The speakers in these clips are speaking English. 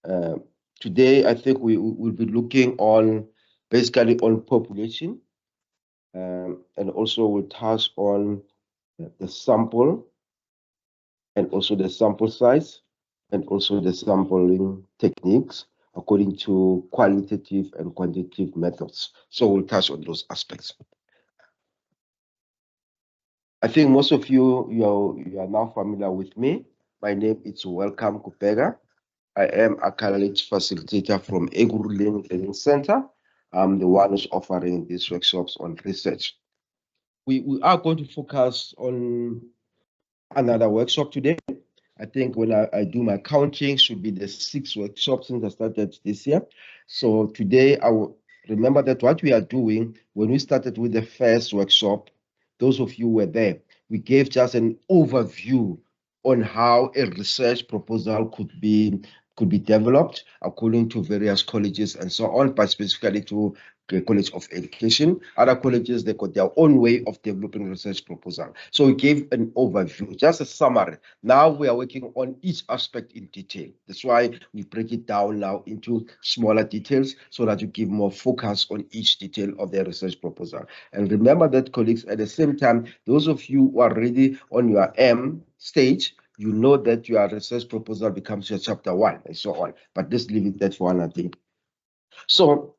Uh, Today, I think we will be looking on basically on population, and also we'll touch on the sample and also the sample size and also the sampling techniques according to qualitative and quantitative methods. So we'll touch on those aspects. I think most of you are now familiar with me. My name is Welcome Kupega. I am a college facilitator from Ekurhuleni Learning Center. I'm the one who's offering these workshops on research. We are going to focus on another workshop today. I think when I do my counting, should be the 6 workshops since I started this year. So today I will remember that what we are doing when we started with the first workshop, those of you were there, we gave just an overview on how a research proposal could be developed according to various colleges and so on, but specifically to the College of Education. Other colleges, they got their own way of developing research proposal. So we gave an overview, just a summary. Now we are working on each aspect in detail. That's why we break it down now into smaller details so that you give more focus on each detail of the research proposal. And remember that, colleagues, at the same time, those of you who are already on your M stage, you know that your research proposal becomes your chapter 1 and so on. But let's leave it that for another thing. So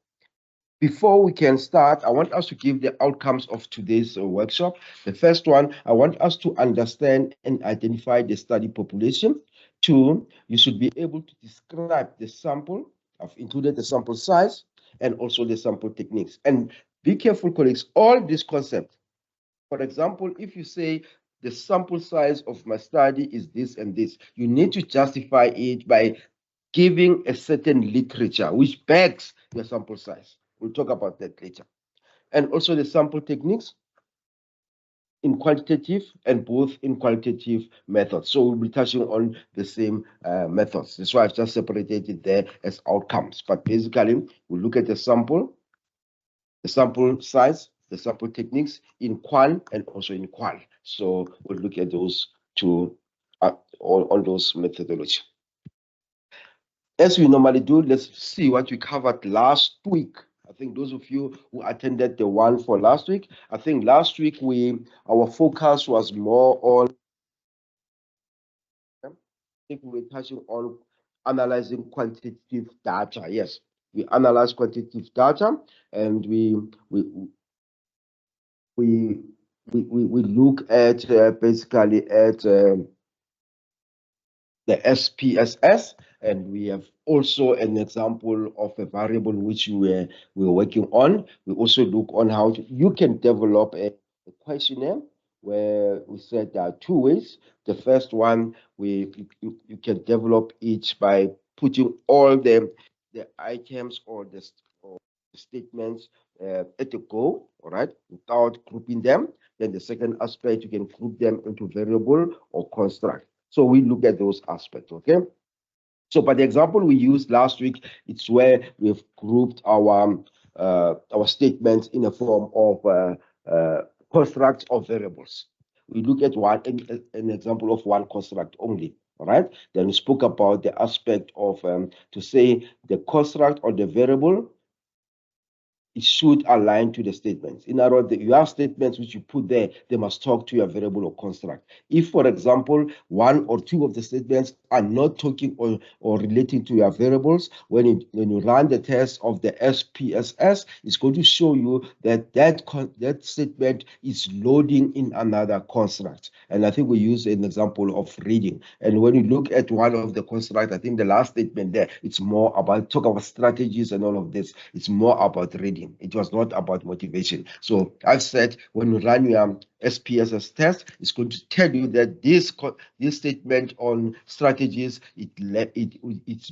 before we can start, I want us to give the outcomes of today's workshop. The first one, I want us to understand and identify the study population. 2, you should be able to describe the sample. I've included the sample size and also the sample techniques. And be careful, colleagues, all these concepts. For example, if you say the sample size of my study is this and this, you need to justify it by giving a certain literature which backs your sample size. We'll talk about that later. And also the sample techniques in quantitative and both in qualitative methods. So we'll be touching on the same methods. That's why I've just separated it there as outcomes. But basically, we'll look at the sample size, the sample techniques in qual and also in qual. So we'll look at those two, all those methodology. As we normally do, let's see what we covered last week. I think those of you who attended the one for last week, I think last week our focus was more on, I think we were touching on analyzing quantitative data. Yes, we analyze quantitative data, and we look at basically at the SPSS, and we have also an example of a variable which we're working on. We also look on how you can develop a questionnaire where we said there are 2 ways. The first one, you can develop it by putting all the items or the statements at a go, all right, without grouping them. Then the second aspect, you can group them into variable or construct. So we look at those aspects, okay? So, but the example we used last week, it's where we've grouped our statements in a form of constructs of variables. We look at an example of one construct only, all right? Then we spoke about the aspect of to say the construct or the variable, it should align to the statements. In other words, you have statements which you put there, they must talk to your variable or construct. If, for example, 1 or 2 of the statements are not talking or relating to your variables, when you run the test of the SPSS, it's going to show you that statement is loading in another construct. And I think we use an example of reading. And when you look at one of the constructs, I think the last statement there, it's more about talk about strategies and all of this. It's more about reading. It was not about motivation. So I've said when you run your SPSS test, it's going to tell you that this statement on strategies, it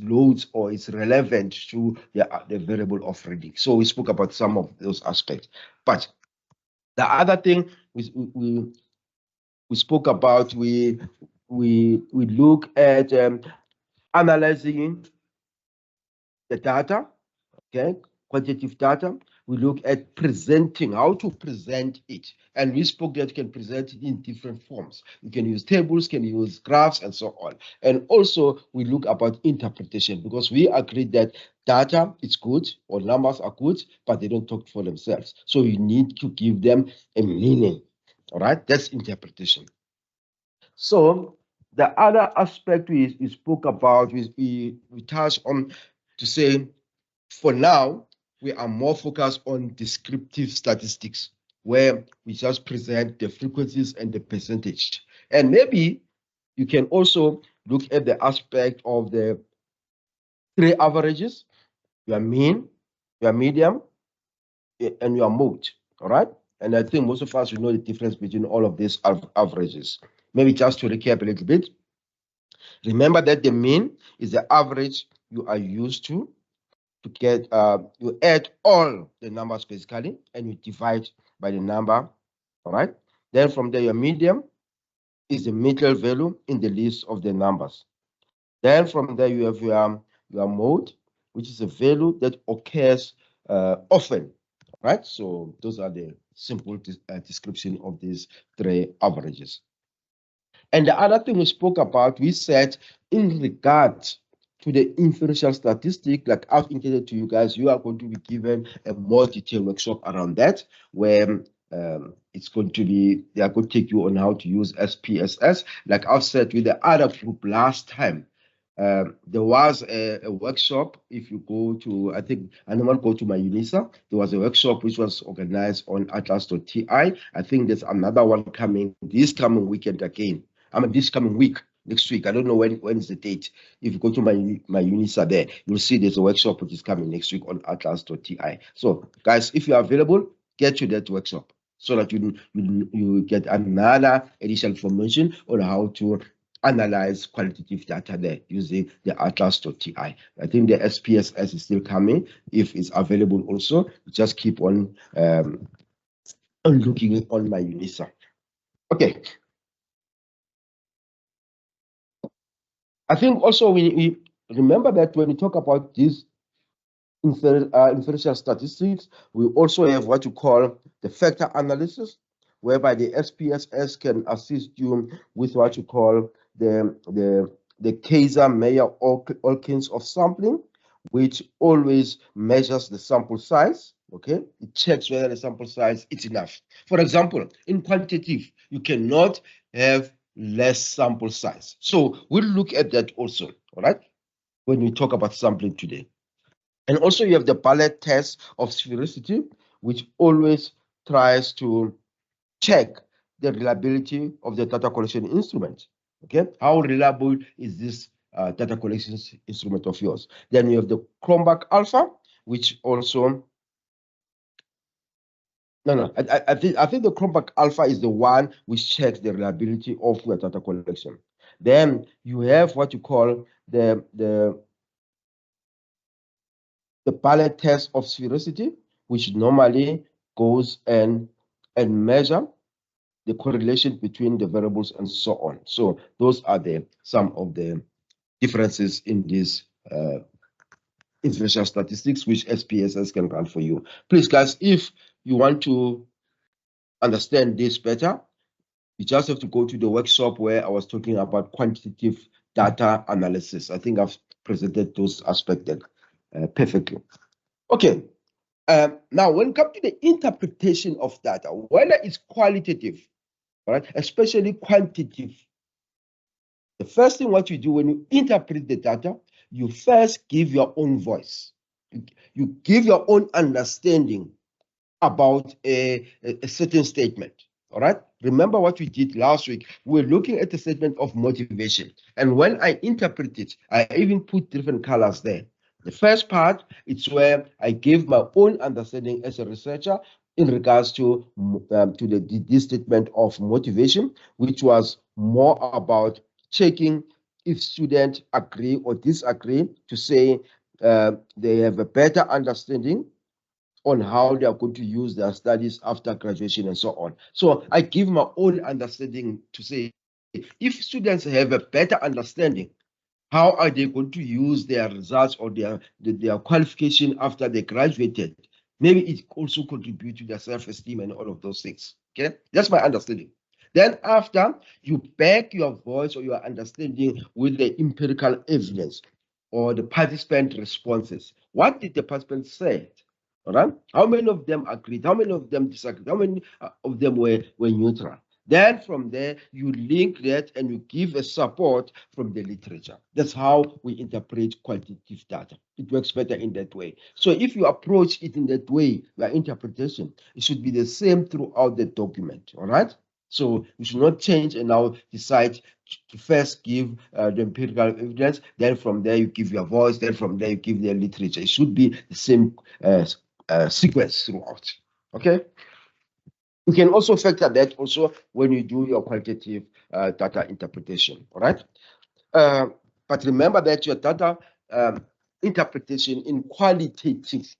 loads or it's relevant to the variable of reading. So we spoke about some of those aspects. But the other thing we spoke about, we look at analyzing the data, okay, quantitative data. we look at presenting, how to present it. And we spoke that you can present it in different forms. You can use tables, can use graphs, and so on. And also, we look about interpretation, because we agreed that data is good or numbers are good, but they don't talk for themselves. So you need to give them a meaning. All right, that's interpretation. So the other aspect we spoke about, we touched on to say, for now, we are more focused on descriptive statistics, where we just present the frequencies and the percentage. And maybe you can also look at the aspect of the three averages: your mean, your medium, and your mode. All right. And I think most of us will know the difference between all of these averages. Maybe just to recap a little bit. Remember that the mean is the average you are used to get, you add all the numbers basically, and you divide by the number. All right. Then from there, your medium is the middle value in the list of the numbers. Then from there, you have your mode, which is a value that occurs often. Right. So those are the simple description of these three averages. And the other thing we spoke about, we said in regard to the inferential statistic, like I've indicated to you guys, you are going to be given a more detailed workshop around that, where it's going to be, they are going to take you on how to use SPSS. Like I've said with the other group last time, there was a workshop. If you go to, I think, anyone go to my UNISA, there was a workshop which was organized on Atlas.ti. I think there's another one coming this coming weekend again. I mean, this coming week, next week. I don't know when is the date. If you go to my UNISA there, you'll see there's a workshop which is coming next week on Atlas.ti. So, guys, if you are available, get to that workshop so that you get another additional information on how to analyze qualitative data there using the Atlas.ti. I think the SPSS is still coming. If it's available also, just keep on looking on my UNISA. Okay. I think also we remember that when we talk about these inferential statistics, we also have what you call the factor analysis, whereby the SPSS can assist you with what you call the Kaiser-Meyer-Olkins of sampling, which always measures the sample size. Okay, it checks whether the sample size is enough. For example, in quantitative, you cannot have less sample size. So we'll look at that also, all right, when we talk about sampling today. And also you have the Bartlett test of sphericity, which always tries to check the reliability of the data collection instrument. Okay, how reliable is this data collection instrument of yours? Then you have the Cronbach alpha, which also I think the Cronbach alpha is the one which checks the reliability of your data collection. Then you have what you call the Bartlett test of sphericity, which normally goes and measure the correlation between the variables and so on. So those are some of the differences in these inferential statistics which SPSS can run for you. Please, guys, if you want to understand this better, you just have to go to the workshop where I was talking about quantitative data analysis. I think I've presented those aspects perfectly. Okay. Now, when it comes to the interpretation of data, whether it's qualitative, all right, especially quantitative, the first thing what you do when you interpret the data, you first give your own voice. You give your own understanding about a certain statement. All right. Remember what we did last week? We were looking at the statement of motivation. And when I interpret it, I even put different colors there. The first part, it's where I gave my own understanding as a researcher in regards to this statement of motivation, which was more about checking if students agree or disagree, to say they have a better understanding on how they are going to use their studies after graduation and so on. So I give my own understanding to say, if students have a better understanding, how are they going to use their results or their qualification after they graduated? Maybe it also contributes to their self-esteem and all of those things. Okay, that's my understanding. Then after, you back your voice or your understanding with the empirical evidence or the participant responses. What did the participants say? All right. How many of them agreed? How many of them disagreed? How many of them were neutral? Then from there, you link that and you give a support from the literature. That's how we interpret qualitative data. It works better in that way. So if you approach it in that way, your interpretation, it should be the same throughout the document. All right. So you should not change and now decide to first give the empirical evidence, then from there you give your voice, then from there you give the literature. It should be the same sequence throughout. Okay. You can also factor that also when you do your qualitative data interpretation. All right. But remember that your data interpretation in qualitative,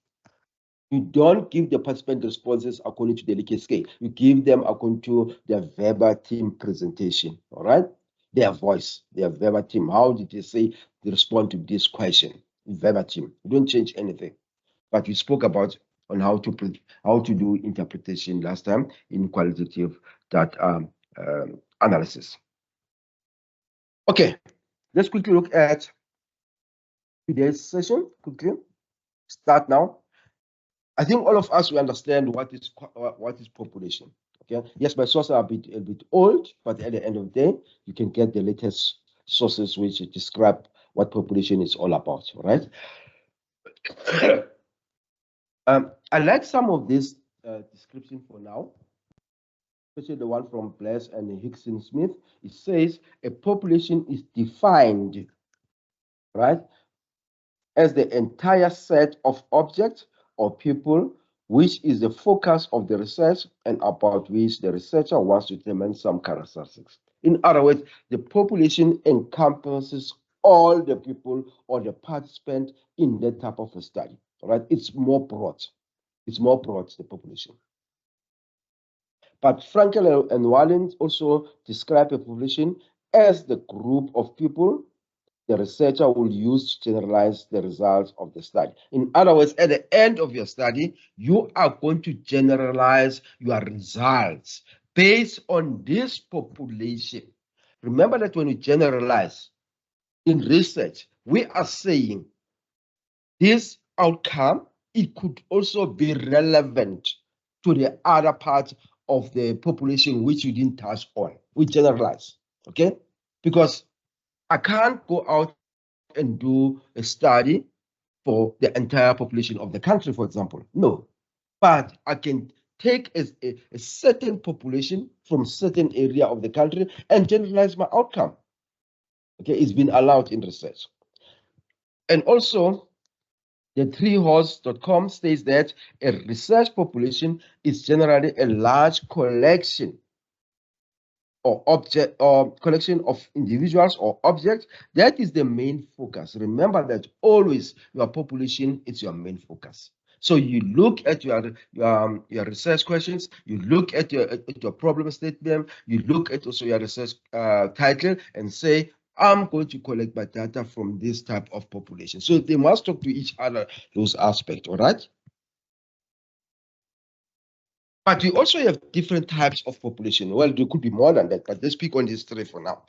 you don't give the participant responses according to the Likert scale. You give them according to their verbatim presentation. All right. Their voice, their verbatim. How did they say they respond to this question? Verbatim. You don't change anything. But we spoke about on how to do interpretation last time in qualitative data analysis. Okay, let's quickly look at today's session. Quickly start now. I think all of us will understand what is population. Okay, yes, my sources are a bit old, but at the end of the day, you can get the latest sources which describe what population is all about. All right. I like some of this description for now, especially the one from Bless and Hickson Smith. It says a population is defined, right, as the entire set of objects or people which is the focus of the research and about which the researcher wants to determine some characteristics. In other words, the population encompasses all the people or the participant in that type of a study. Right? It's more broad. It's more broad, the population. But Frankel and Wallin also describe a population as the group of people the researcher will use to generalize the results of the study. In other words, at the end of your study, you are going to generalize your results based on this population. Remember that when we generalize in research, we are saying this outcome, it could also be relevant to the other part of the population which you didn't touch on. We generalize, okay? Because I can't go out and do a study for the entire population of the country, for example. No, but I can take a certain population from certain area of the country and generalize my outcome. Okay, it's been allowed in research. And also, the treehorse.com states that a research population is generally a large collection or object or collection of individuals or objects. That is the main focus. Remember that always your population is your main focus. So you look at your research questions, you look at your problem statement, you look at also your research title and say, I'm going to collect my data from this type of population. So they must talk to each other, those aspects, all right? But we also have different types of population. Well, there could be more than that, but let's pick on these three for now.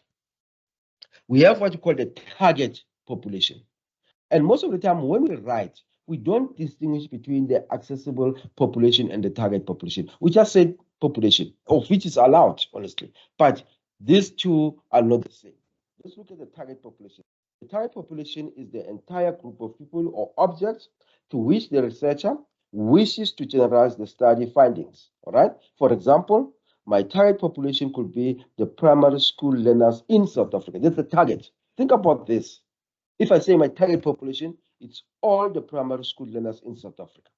We have what we call the target population. And most of the time when we write, we don't distinguish between the accessible population and the target population. We just say population, of which is allowed, honestly. But these two are not the same. Let's look at the target population. The target population is the entire group of people or objects to which the researcher wishes to generalize the study findings. All right. For example, my target population could be the primary school learners in South Africa. That's the target. Think about this. If I say my target population, it's all the primary school learners in South Africa.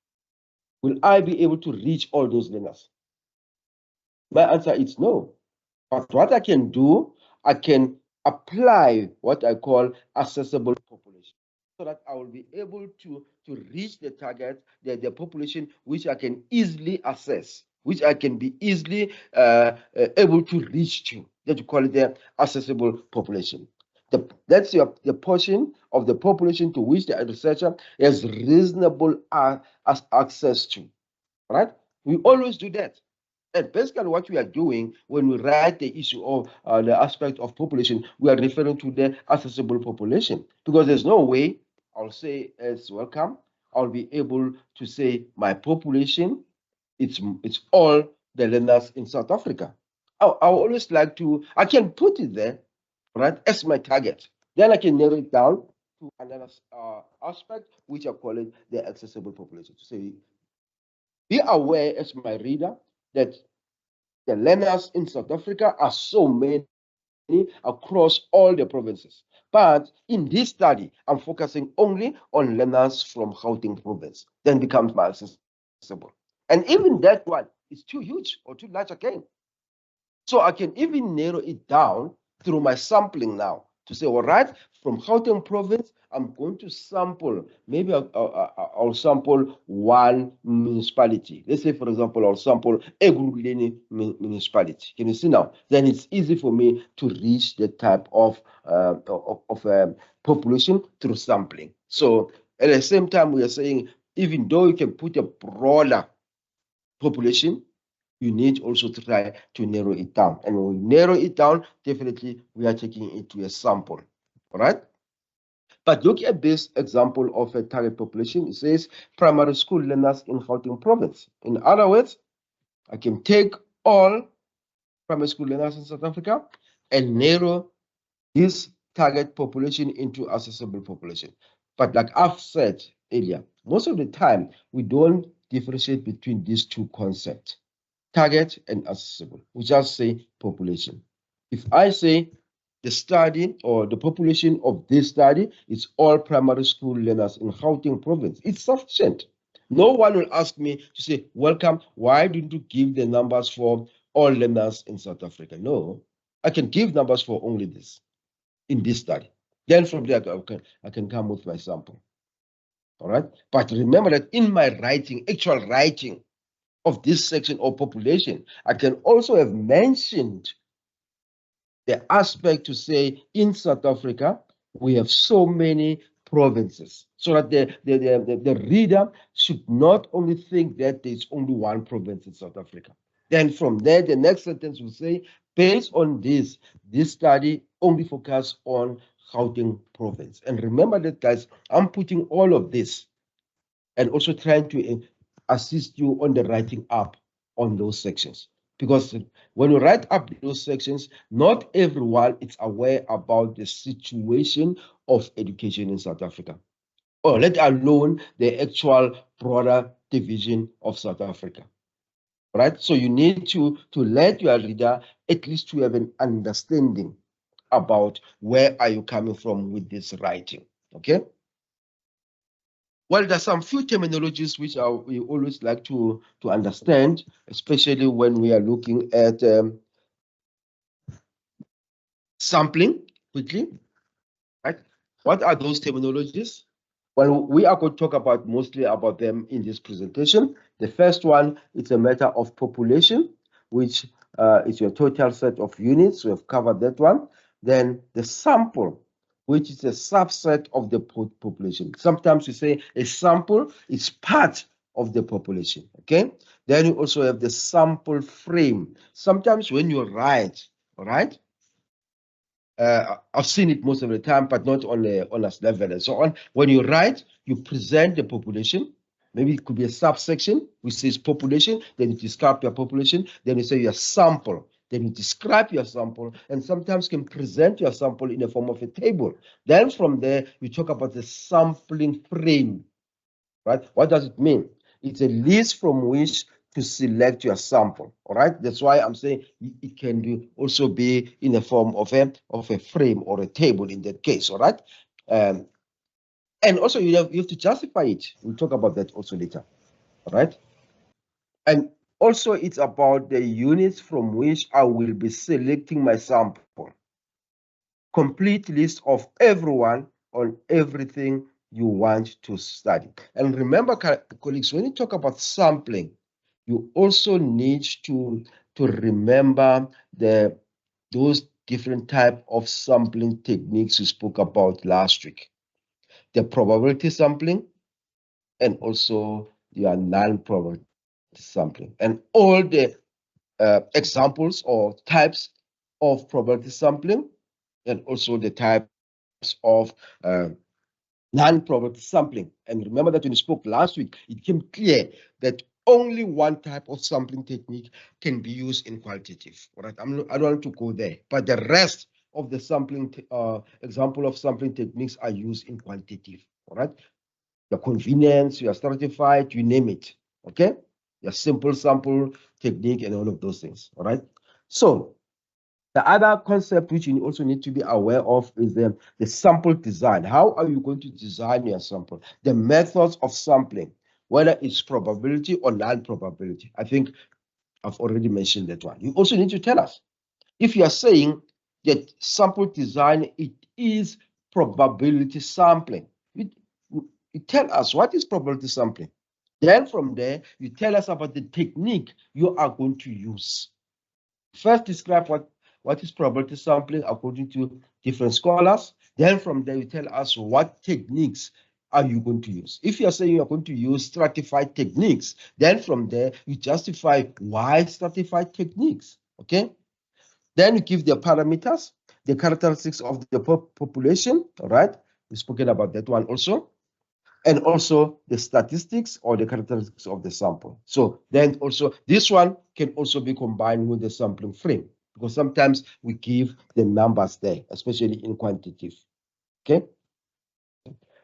Will I be able to reach all those learners? My answer is no. But what I can do, I can apply what I call accessible population so that I will be able to reach the target, the population which I can easily assess, which I can be easily able to reach to. That you call it the accessible population. That's the portion of the population to which the researcher has reasonable access to, right? We always do that. And basically what we are doing when we write the issue of the aspect of population, we are referring to the accessible population, because there's no way I'll say as welcome, I'll be able to say my population, it's all the learners in South Africa. I always like to, I can put it there, right, as my target. Then I can narrow it down to another aspect, which I call it the accessible population. To say, be aware as my reader that the learners in South Africa are so many across all the provinces. But in this study, I'm focusing only on learners from Gauteng province, then becomes my accessible. And even that one is too huge or too large again. So I can even narrow it down through my sampling now to say, all right, from Gauteng province, I'm going to sample, maybe I'll sample one municipality. Let's say, for example, I'll sample Ekurhuleni municipality. Can you see now? Then it's easy for me to reach the type of population through sampling. So at the same time, we are saying, even though you can put a broader population, you need also to try to narrow it down. And when we narrow it down, definitely we are taking it to a sample, all right? But look at this example of a target population. It says primary school learners in Gauteng province. In other words, I can take all primary school learners in South Africa and narrow this target population into accessible population. But like I've said earlier, most of the time, we don't differentiate between these two concepts, target and accessible. We just say population. If I say the study or the population of this study is all primary school learners in Gauteng province, it's sufficient. No one will ask me to say, welcome, why didn't you give the numbers for all learners in South Africa? No, I can give numbers for only this in this study. Then from there, I can come with my sample. All right. But remember that in my writing, actual writing of this section of population, I can also have mentioned the aspect to say in South Africa, we have so many provinces, so that the reader should not only think that there's only one province in South Africa. Then from there, the next sentence will say, based on this study only focus on Gauteng province. And remember that, guys, I'm putting all of this and also trying to assist you on the writing up on those sections. Because when you write up those sections, not everyone is aware about the situation of education in South Africa, or let alone the actual broader division of South Africa. Right? So you need to let your reader at least to have an understanding about where are you coming from with this writing. Okay? Well, there's some few terminologies which we always like to understand, especially when we are looking at sampling quickly, right? What are those terminologies? Well, we are going to talk about mostly about them in this presentation. The first one, it's a matter of population, which is your total set of units. We have covered that one. Then the sample, which is a subset of the population. Sometimes we say a sample is part of the population, okay? Then you also have the sample frame. Sometimes when you write, all right, I've seen it most of the time, but not on a honors level and so on. When you write, you present the population. Maybe it could be a subsection which says population, then you describe your population, then you say your sample, then you describe your sample, and sometimes can present your sample in the form of a table. Then from there, you talk about the sampling frame, right? What does it mean? It's a list from which to select your sample. All right, that's why I'm saying it can also be in the form of a frame or a table in that case. All right, and also you have to justify it. We'll talk about that also later. All right, and also it's about the units from which I will be selecting my sample. Complete list of everyone on everything you want to study. And remember, colleagues, when you talk about sampling, you also need to remember those different type of sampling techniques we spoke about last week. The probability sampling and also your non-probability sampling. And all the examples or types of probability sampling and also the types of non-probability sampling. And remember that when we spoke last week, it became clear that only one type of sampling technique can be used in qualitative. All right, I don't want to go there, but the rest of the sampling example of sampling techniques are used in quantitative. All right, your convenience, your stratified, you name it. Okay, your simple sample technique and all of those things. All right, so the other concept which you also need to be aware of is the sample design. How are you going to design your sample? The methods of sampling, whether it's probability or non-probability. I think I've already mentioned that one. You also need to tell us if you are saying that sample design, it is probability sampling. You tell us what is probability sampling. Then from there, you tell us about the technique you are going to use. First, describe what is probability sampling according to different scholars. Then from there, you tell us what techniques are you going to use. If you're saying you're going to use stratified techniques, then from there, you justify why stratified techniques, okay? Then you give the parameters, the characteristics of the population, all right? We've spoken about that one also. And also the statistics or the characteristics of the sample. So then also this one can also be combined with the sampling frame because sometimes we give the numbers there, especially in quantitative. Okay.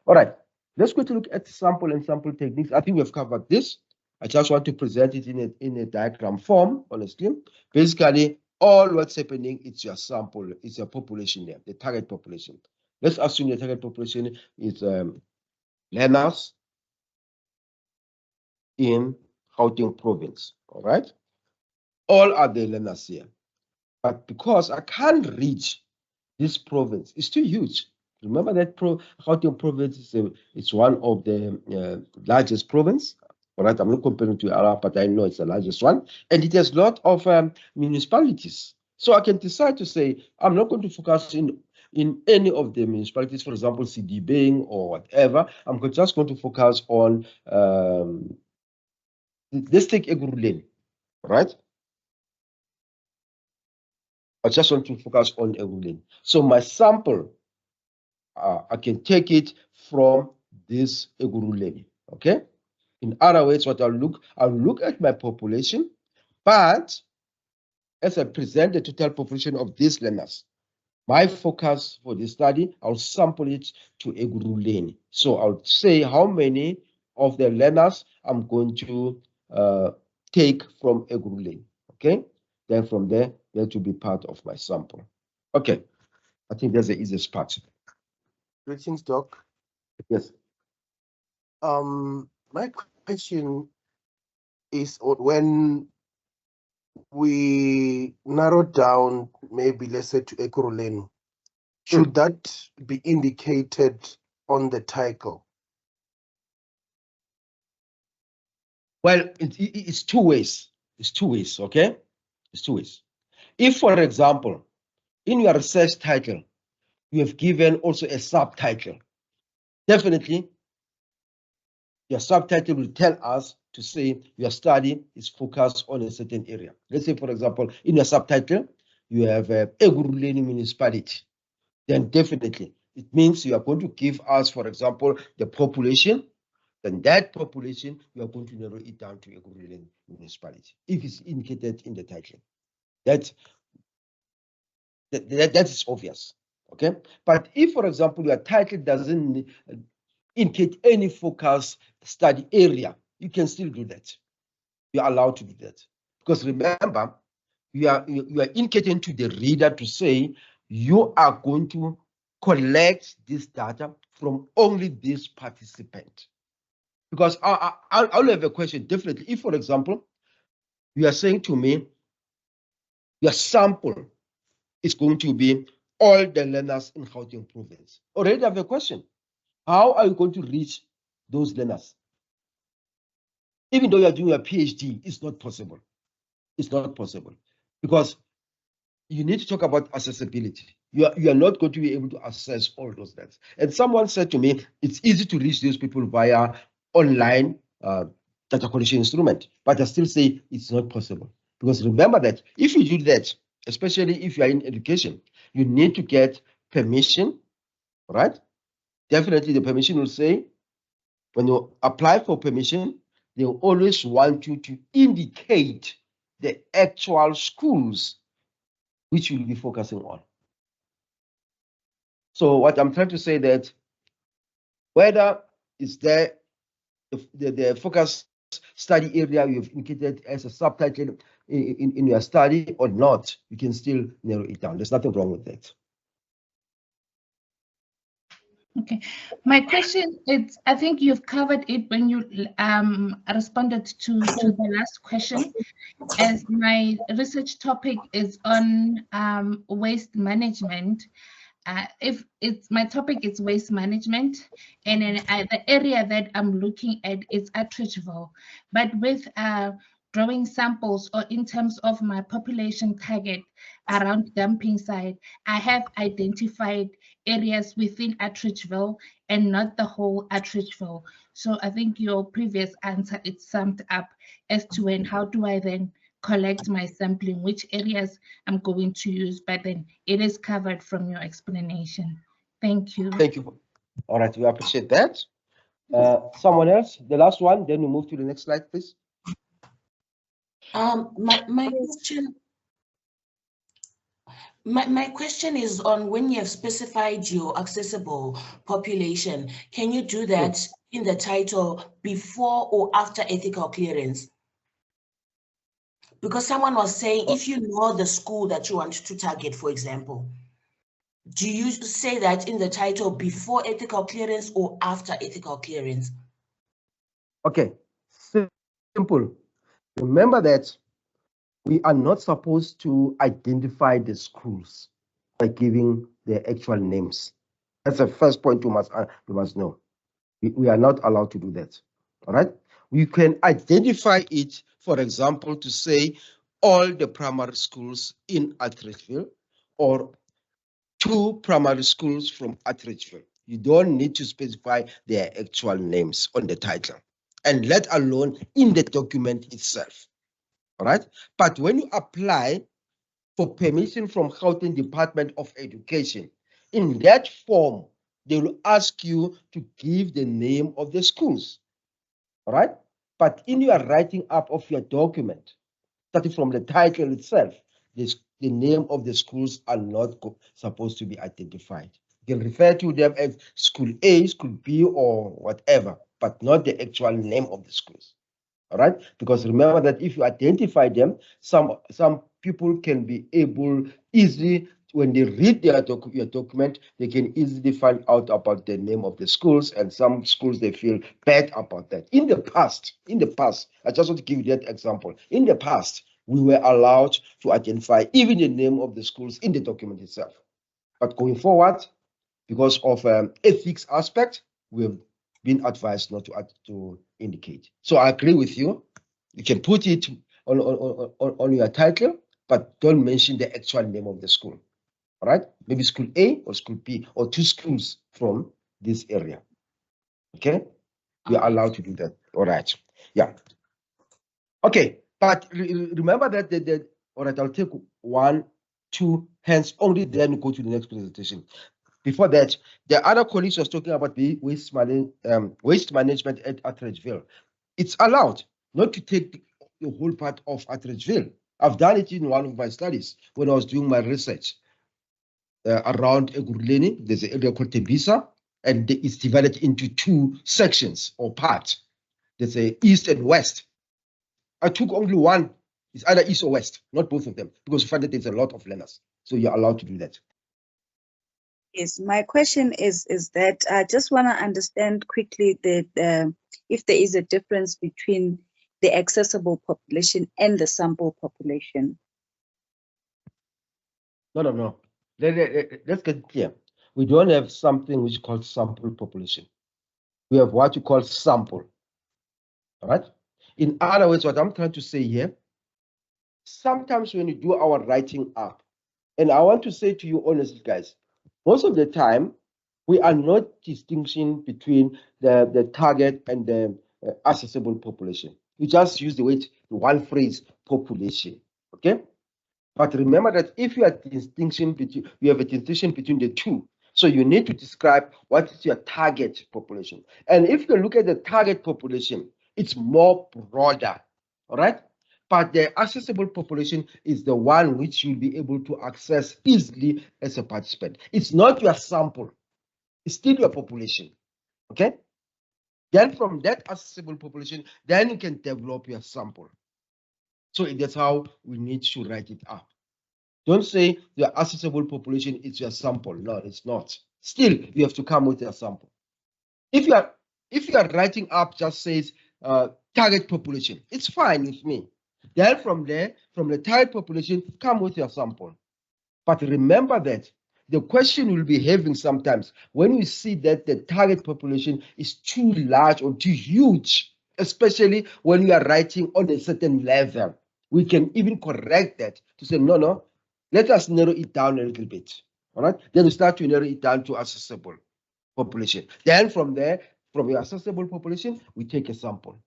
All right. Let's go to look at sample and sample techniques. I think we've covered this. I just want to present it in a diagram form, honestly. Basically, all what's happening, it's your sample, it's your population there, the target population. Let's assume the target population is learners in Gauteng province, all right? All are the learners here. But because I can't reach this province, it's too huge. Remember that Gauteng province is one of the largest province, all right? I'm not comparing to Arab, but I know it's the largest one. And it has a lot of municipalities. So I can decide to say, I'm not going to focus in any of the municipalities, for example, Sidibeng or whatever. I'm just going to focus on let's take Ekurhuleni, right? I just want to focus on Ekurhuleni. So my sample, I can take it from this Ekurhuleni, okay? In other words, what I'll look at my population, but as I present the total population of these learners, my focus for the study, I'll sample it to Ekurhuleni. So I'll say how many of the learners I'm going to take from Ekurhuleni, okay? Then from there, that will be part of my sample. Okay, I think that's the easiest part. Greetings, Doc. Yes. My question is when we narrow down, maybe let's say to Ekurhuleni, should that be indicated on the title? Well, it's two ways. It's two ways, okay? It's two ways. If, for example, in your research title, you have given also a subtitle, definitely your subtitle will tell us to say your study is focused on a certain area. Let's say, for example, in your subtitle, you have Ekurhuleni municipality. Then definitely it means you are going to give us, for example, the population. Then that population, you are going to narrow it down to Ekurhuleni municipality if it's indicated in the title. That is obvious, okay? But if, for example, your title doesn't indicate any focus study area, you can still do that. You're allowed to do that. Because remember, you are indicating to the reader to say you are going to collect this data from only this participant. Because I'll have a question definitely. If, for example, you are saying to me, your sample is going to be all the learners in Gauteng province. Already have a question. How are you going to reach those learners? Even though you're doing a PhD, it's not possible. It's not possible. Because you need to talk about accessibility. You are not going to be able to access all those things. And someone said to me, it's easy to reach those people via online data collection instrument, but I still say it's not possible. Because remember that if you do that, especially if you are in education, you need to get permission, right? Definitely the permission will say, when you apply for permission, they will always want you to indicate the actual schools which you'll be focusing on. So what I'm trying to say that whether it's there, the focus study area you've indicated as a subtitle in your study or not, you can still narrow it down. There's nothing wrong with that. Okay, my question is, I think you've covered it when you responded to the last question. As my research topic is on waste management, if it's my topic is waste management, and then the area that I'm looking at is Atteridgeville, but with drawing samples or in terms of my population target around dumping site, I have identified areas within Atteridgeville and not the whole Atteridgeville. So I think your previous answer, it summed up as to when, how do I then collect my sampling, which areas I'm going to use, but then it is covered from your explanation. Thank you. Thank you. All right, we appreciate that. Someone else, the last one, then we move to the next slide, please. My question is on when you have specified your accessible population, can you do that in the title before or after ethical clearance? Because someone was saying, if you know the school that you want to target, for example, do you say that in the title before ethical clearance or after ethical clearance? Okay, simple. Remember that we are not supposed to identify the schools by giving their actual names. That's the first point you must know. We are not allowed to do that. All right. We can identify it, for example, to say all the primary schools in Atteridgeville or 2 primary schools from Atteridgeville. You don't need to specify their actual names on the title, and let alone in the document itself. All right. But when you apply for permission from Gauteng Department of Education, in that form, they will ask you to give the name of the schools. All right. But in your writing up of your document, starting from the title itself, the name of the schools are not supposed to be identified. You can refer to them as school A, school B, or whatever, but not the actual name of the schools. All right, because remember that if you identify them, some people can be able easily, when they read your document, they can easily find out about the name of the schools, and some schools, they feel bad about that. In the past, I just want to give you that example. In the past, we were allowed to identify even the name of the schools in the document itself. But going forward, because of ethics aspect, we have been advised not to indicate. So I agree with you. You can put it on your title, but don't mention the actual name of the school. All right? Maybe school A or school B or 2 schools from this area. Okay? We are allowed to do that. All right. Yeah. Okay. But remember that all right, I'll take 1, 2 hands only, then go to the next presentation. Before that, the other colleagues was talking about the waste management at Atteridgeville. It's allowed not to take the whole part of Atteridgeville. I've done it in one of my studies when I was doing my research around Ekurhuleni. There's an area called Tembisa, and it's divided into 2 sections or parts. There's a east and west. I took only one. It's either east or west, not both of them, because you find that there's a lot of learners. So you're allowed to do that. Yes, my question is that I just want to understand quickly that if there is a difference between the accessible population and the sample population. No. Let's get clear. We don't have something which is called sample population. We have what you call sample. All right? In other words, what I'm trying to say here, sometimes when you do our writing up, And I want to say to you honestly, guys, most of the time, we are not distinguishing between the target and the accessible population. We just use the one phrase, population, okay? But remember that if you have a distinction between the two, so you need to describe what is your target population. And if you look at the target population, it's more broader, all right? But the accessible population is the one which you'll be able to access easily as a participant. It's not your sample, it's still your population, okay? Then from that accessible population, then you can develop your sample. So that's how we need to write it up. Don't say the accessible population is your sample. No, it's not. Still, you have to come with your sample. If you are writing up just says target population, it's fine with me. Then from there, from the target population, come with your sample. But remember that the question we'll be having sometimes when we see that the target population is too large or too huge, especially when we are writing on a certain level, we can even correct that to say, no, let us narrow it down a little bit. All right. Then we start to narrow it down to accessible population. Then from there, from your accessible population, we take a sample.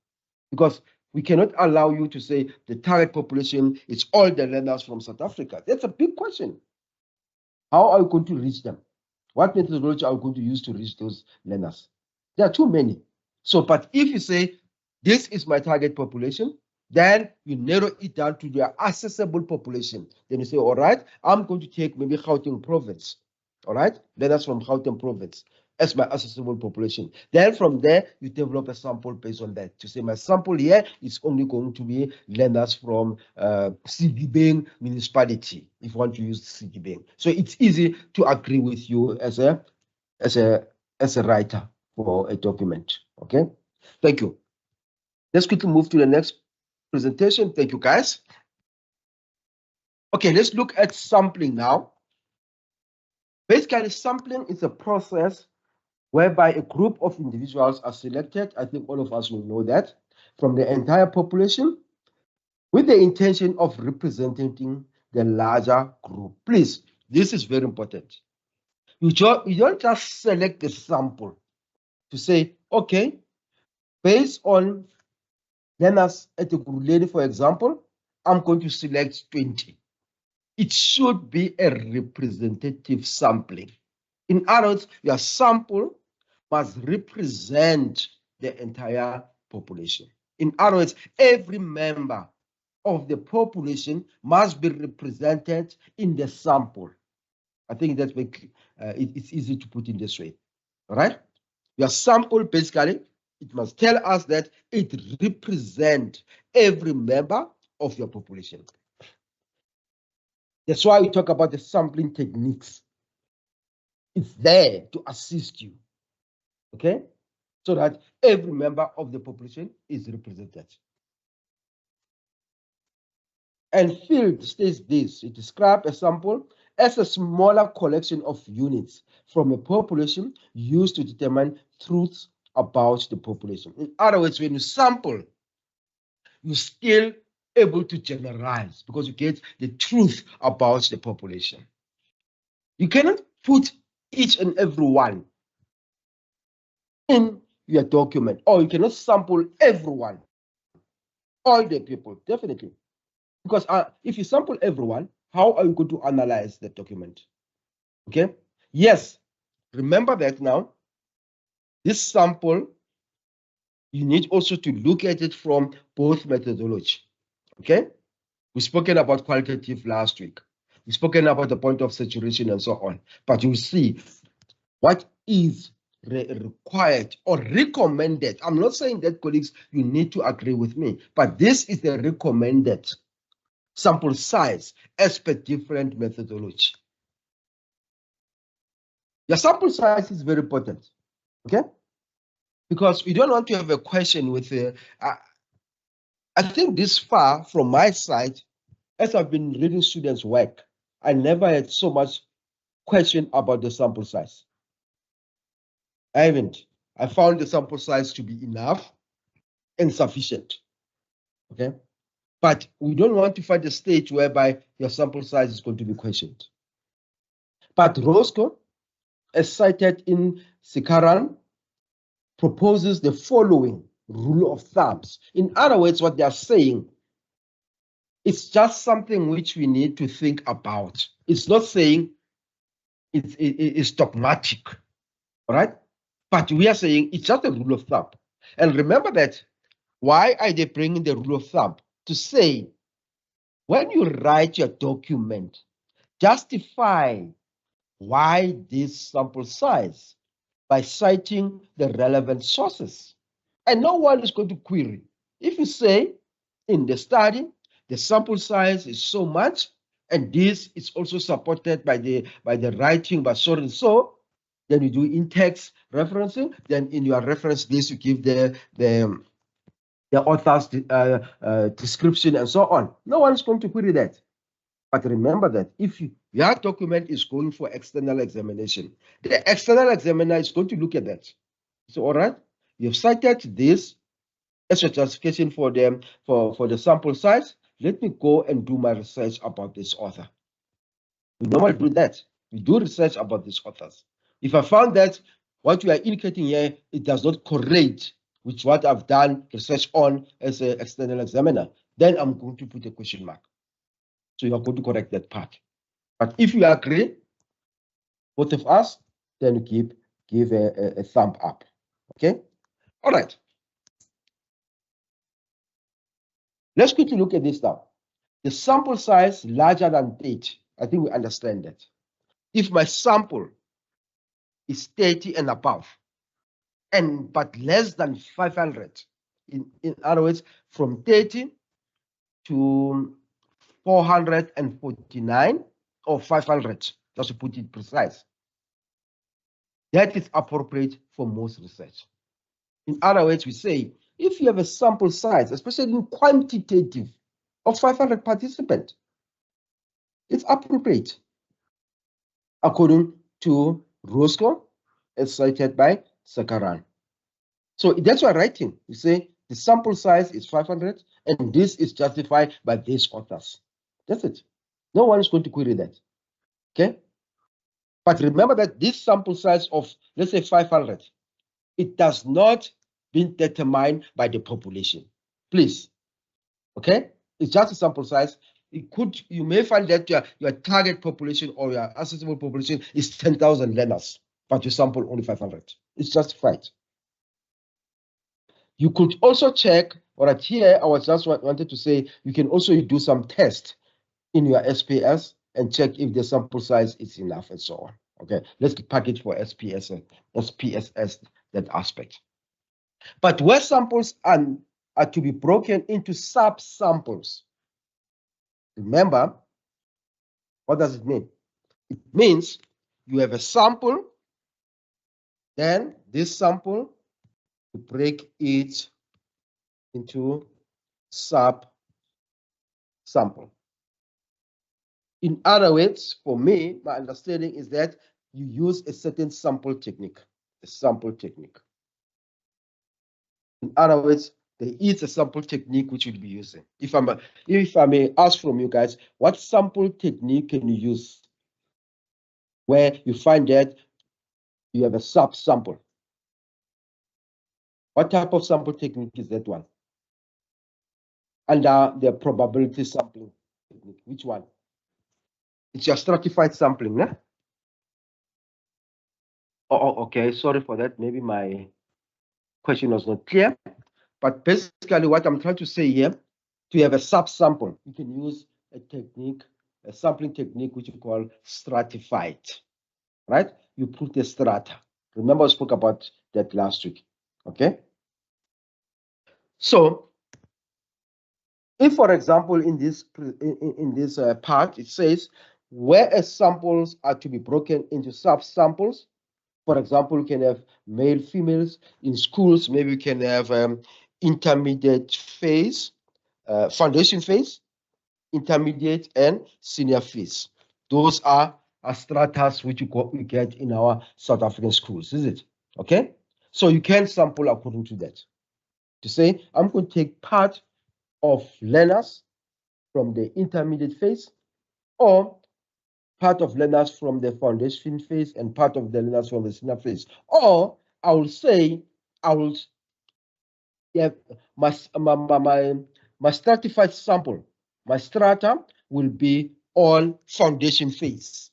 Because we cannot allow you to say the target population is all the learners from South Africa. That's a big question. How are you going to reach them? What methodology are you going to use to reach those learners? There are too many. So, but if you say, this is my target population, then you narrow it down to the accessible population. Then you say, all right, I'm going to take maybe Gauteng province. All right, learners from Gauteng province as my accessible population. Then from there, you develop a sample based on that. To say my sample here is only going to be learners from Sedibeng municipality, if you want to use Sedibeng. So it's easy to agree with you as a writer for a document. Okay, thank you. Let's quickly move to the next presentation. Thank you, guys. Okay, let's look at sampling now. Basically, sampling is a process whereby a group of individuals are selected, I think all of us will know that, from the entire population with the intention of representing the larger group. Please, this is very important. You don't just select the sample to say, okay, based on learners at Ekurhuleni, for example, I'm going to select 20. It should be a representative sampling. In other words, your sample must represent the entire population. In other words, every member of the population must be represented in the sample. I think that's it's easy to put in this way. All right? Your sample, basically, it must tell us that it represents every member of your population. That's why we talk about the sampling techniques. It's there to assist you, okay? So that every member of the population is represented. And field states this: it describes a sample as a smaller collection of units from a population used to determine truths about the population. In other words, when you sample, you're still able to generalize because you get the truth about the population. You cannot put each and every one in your document, or you cannot sample everyone, all the people, definitely. Because if you sample everyone, how are you going to analyze the document? Okay, yes, remember that now. This sample, you need also to look at it from both methodology. Okay, we've spoken about qualitative last week. We've spoken about the point of saturation and so on. But you see what is required or recommended. I'm not saying that, colleagues, you need to agree with me, but this is the recommended sample size as per different methodology. Your sample size is very important, okay? Because we don't want to have a question with I think this far from my side, as I've been reading students' work, I never had so much question about the sample size. I haven't. I found the sample size to be enough and sufficient, okay? But we don't want to find a stage whereby your sample size is going to be questioned. But Roscoe, as cited in Sikaran, proposes the following rule of thumbs. In other words, what they are saying, it's just something which we need to think about. It's not saying it's dogmatic, all right? But we are saying it's just a rule of thumb. And remember that, why are they bringing the rule of thumb? To say, when you write your document, justify why this sample size by citing the relevant sources. And no one is going to query. If you say in the study, the sample size is so much, and this is also supported by the writing by so and so, then you do in-text referencing, then in your reference list, you give the author's description and so on. No one is going to query that. But remember that if your document is going for external examination, the external examiner is going to look at that. So, all right, you've cited this as a justification for them for the sample size. Let me go and do my research about this author. We normally do that. We do research about these authors. If I found that what you are indicating here, it does not correlate with what I've done research on as an external examiner, then I'm going to put a question mark. So you are going to correct that part. But if you agree, both of us, then give a thumb up. Okay? All right. Let's quickly look at this now. The sample size larger than 30. I think we understand that. If my sample is 30 and above, but less than 500, in other words, from 30 to 449 or 500, just to put it precise, that is appropriate for most research. In other words, we say, if you have a sample size, especially in quantitative, of 500 participants, it's appropriate, according to Roscoe, as cited by Sakaran. So that's what writing. You say the sample size is 500, and this is justified by these authors. That's it. No one is going to query that. Okay? But remember that this sample size of, let's say, 500, it does not been determined by the population. Please. Okay? It's just a sample size. You may find that your target population or your accessible population is 10,000 learners, but you sample only 500. It's justified. You could also check, all right, here I was just wanted to say, you can also do some tests in your SPS and check if the sample size is enough and so on. Okay, let's package for SPSS that aspect. But where samples are to be broken into sub-samples, remember, what does it mean? It means you have a sample, then this sample, you break it into sub-sample. In other words, for me, my understanding is that you use a certain sample technique, a sample technique. In other words, there is a sample technique which you'll be using. If I may ask from you guys, what sample technique can you use where you find that you have a sub-sample? What type of sample technique is that one? Under the probability sampling technique, which one? It's your stratified sampling, né? Oh, okay, sorry for that. Maybe my question was not clear. But basically what I'm trying to say here, to have a sub-sample, you can use a technique, a sampling technique, which we call stratified, right? You put a strata. Remember, I spoke about that last week, okay? So, if, for example, in this part, it says, where samples are to be broken into sub-samples, for example, you can have male, females. In schools, maybe you can have intermediate phase, foundation phase, intermediate, and senior phase. Those are stratas which we get in our South African schools, is it? Okay? So you can sample according to that. To say, I'm going to take part of learners from the intermediate phase, or part of learners from the foundation phase and part of the learners from the senior phase. Or I will say, I will have my stratified sample. My strata will be all foundation phase,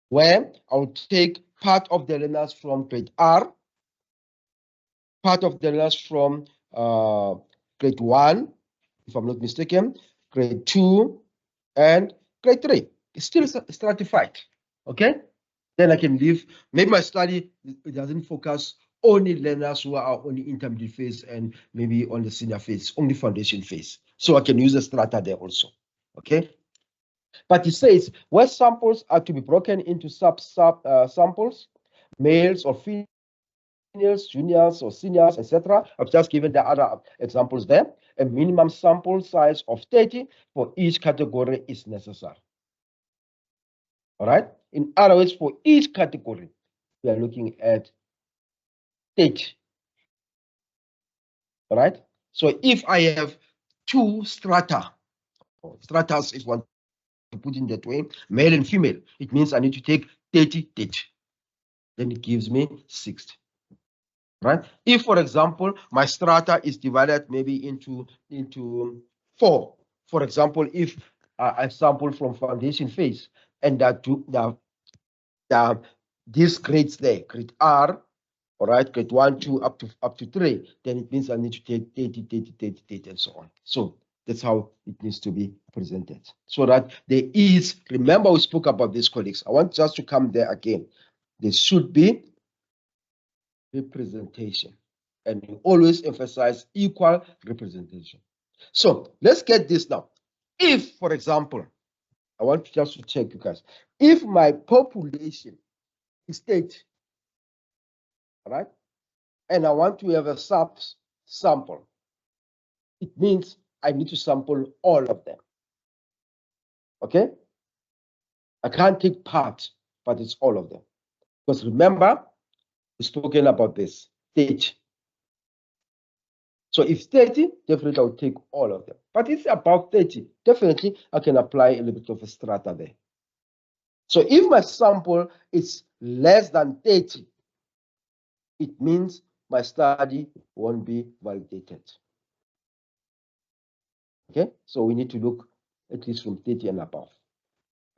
where I will take part of the learners from grade R, part of the learners from grade 1, if I'm not mistaken, grade 2, and grade 3. It's still stratified, okay? Then I can leave, maybe my study it doesn't focus only learners who are only intermediate phase and maybe on the senior phase, only foundation phase. So I can use a strata there also, okay? But it says where samples are to be broken into samples, males or females, juniors or seniors, etc. I've just given the other examples there. A minimum sample size of 30 for each category is necessary. All right. In other words, for each category, we are looking at 30. All right. So if I have 2 strata, or stratas, if one to put in that way, male and female, it means I need to take 30, 30. Then it gives me 60. Right? If, for example, my strata is divided maybe into 4. For example, if I sample from foundation phase and that these grades there, grade R, all right, grade 1, 2, up to 3, then it means I need to take 30, 30, 30, 30, and so on. So that's how it needs to be presented. So that there is, remember we spoke about this, colleagues. I want just to come there again. There should be representation, and we always emphasize equal representation. So let's get this now. If, for example, I want just to check you guys, if my population is 30, all right, and I want to have a sample, it means I need to sample all of them. Okay, I can't take part, but it's all of them, because remember we've spoken about this 30. So if 30, definitely I'll take all of them. But if it's above 30, definitely I can apply a little bit of a strata there. So if my sample is less than 30, it means my study won't be validated. Okay, so we need to look at least from 30 and above.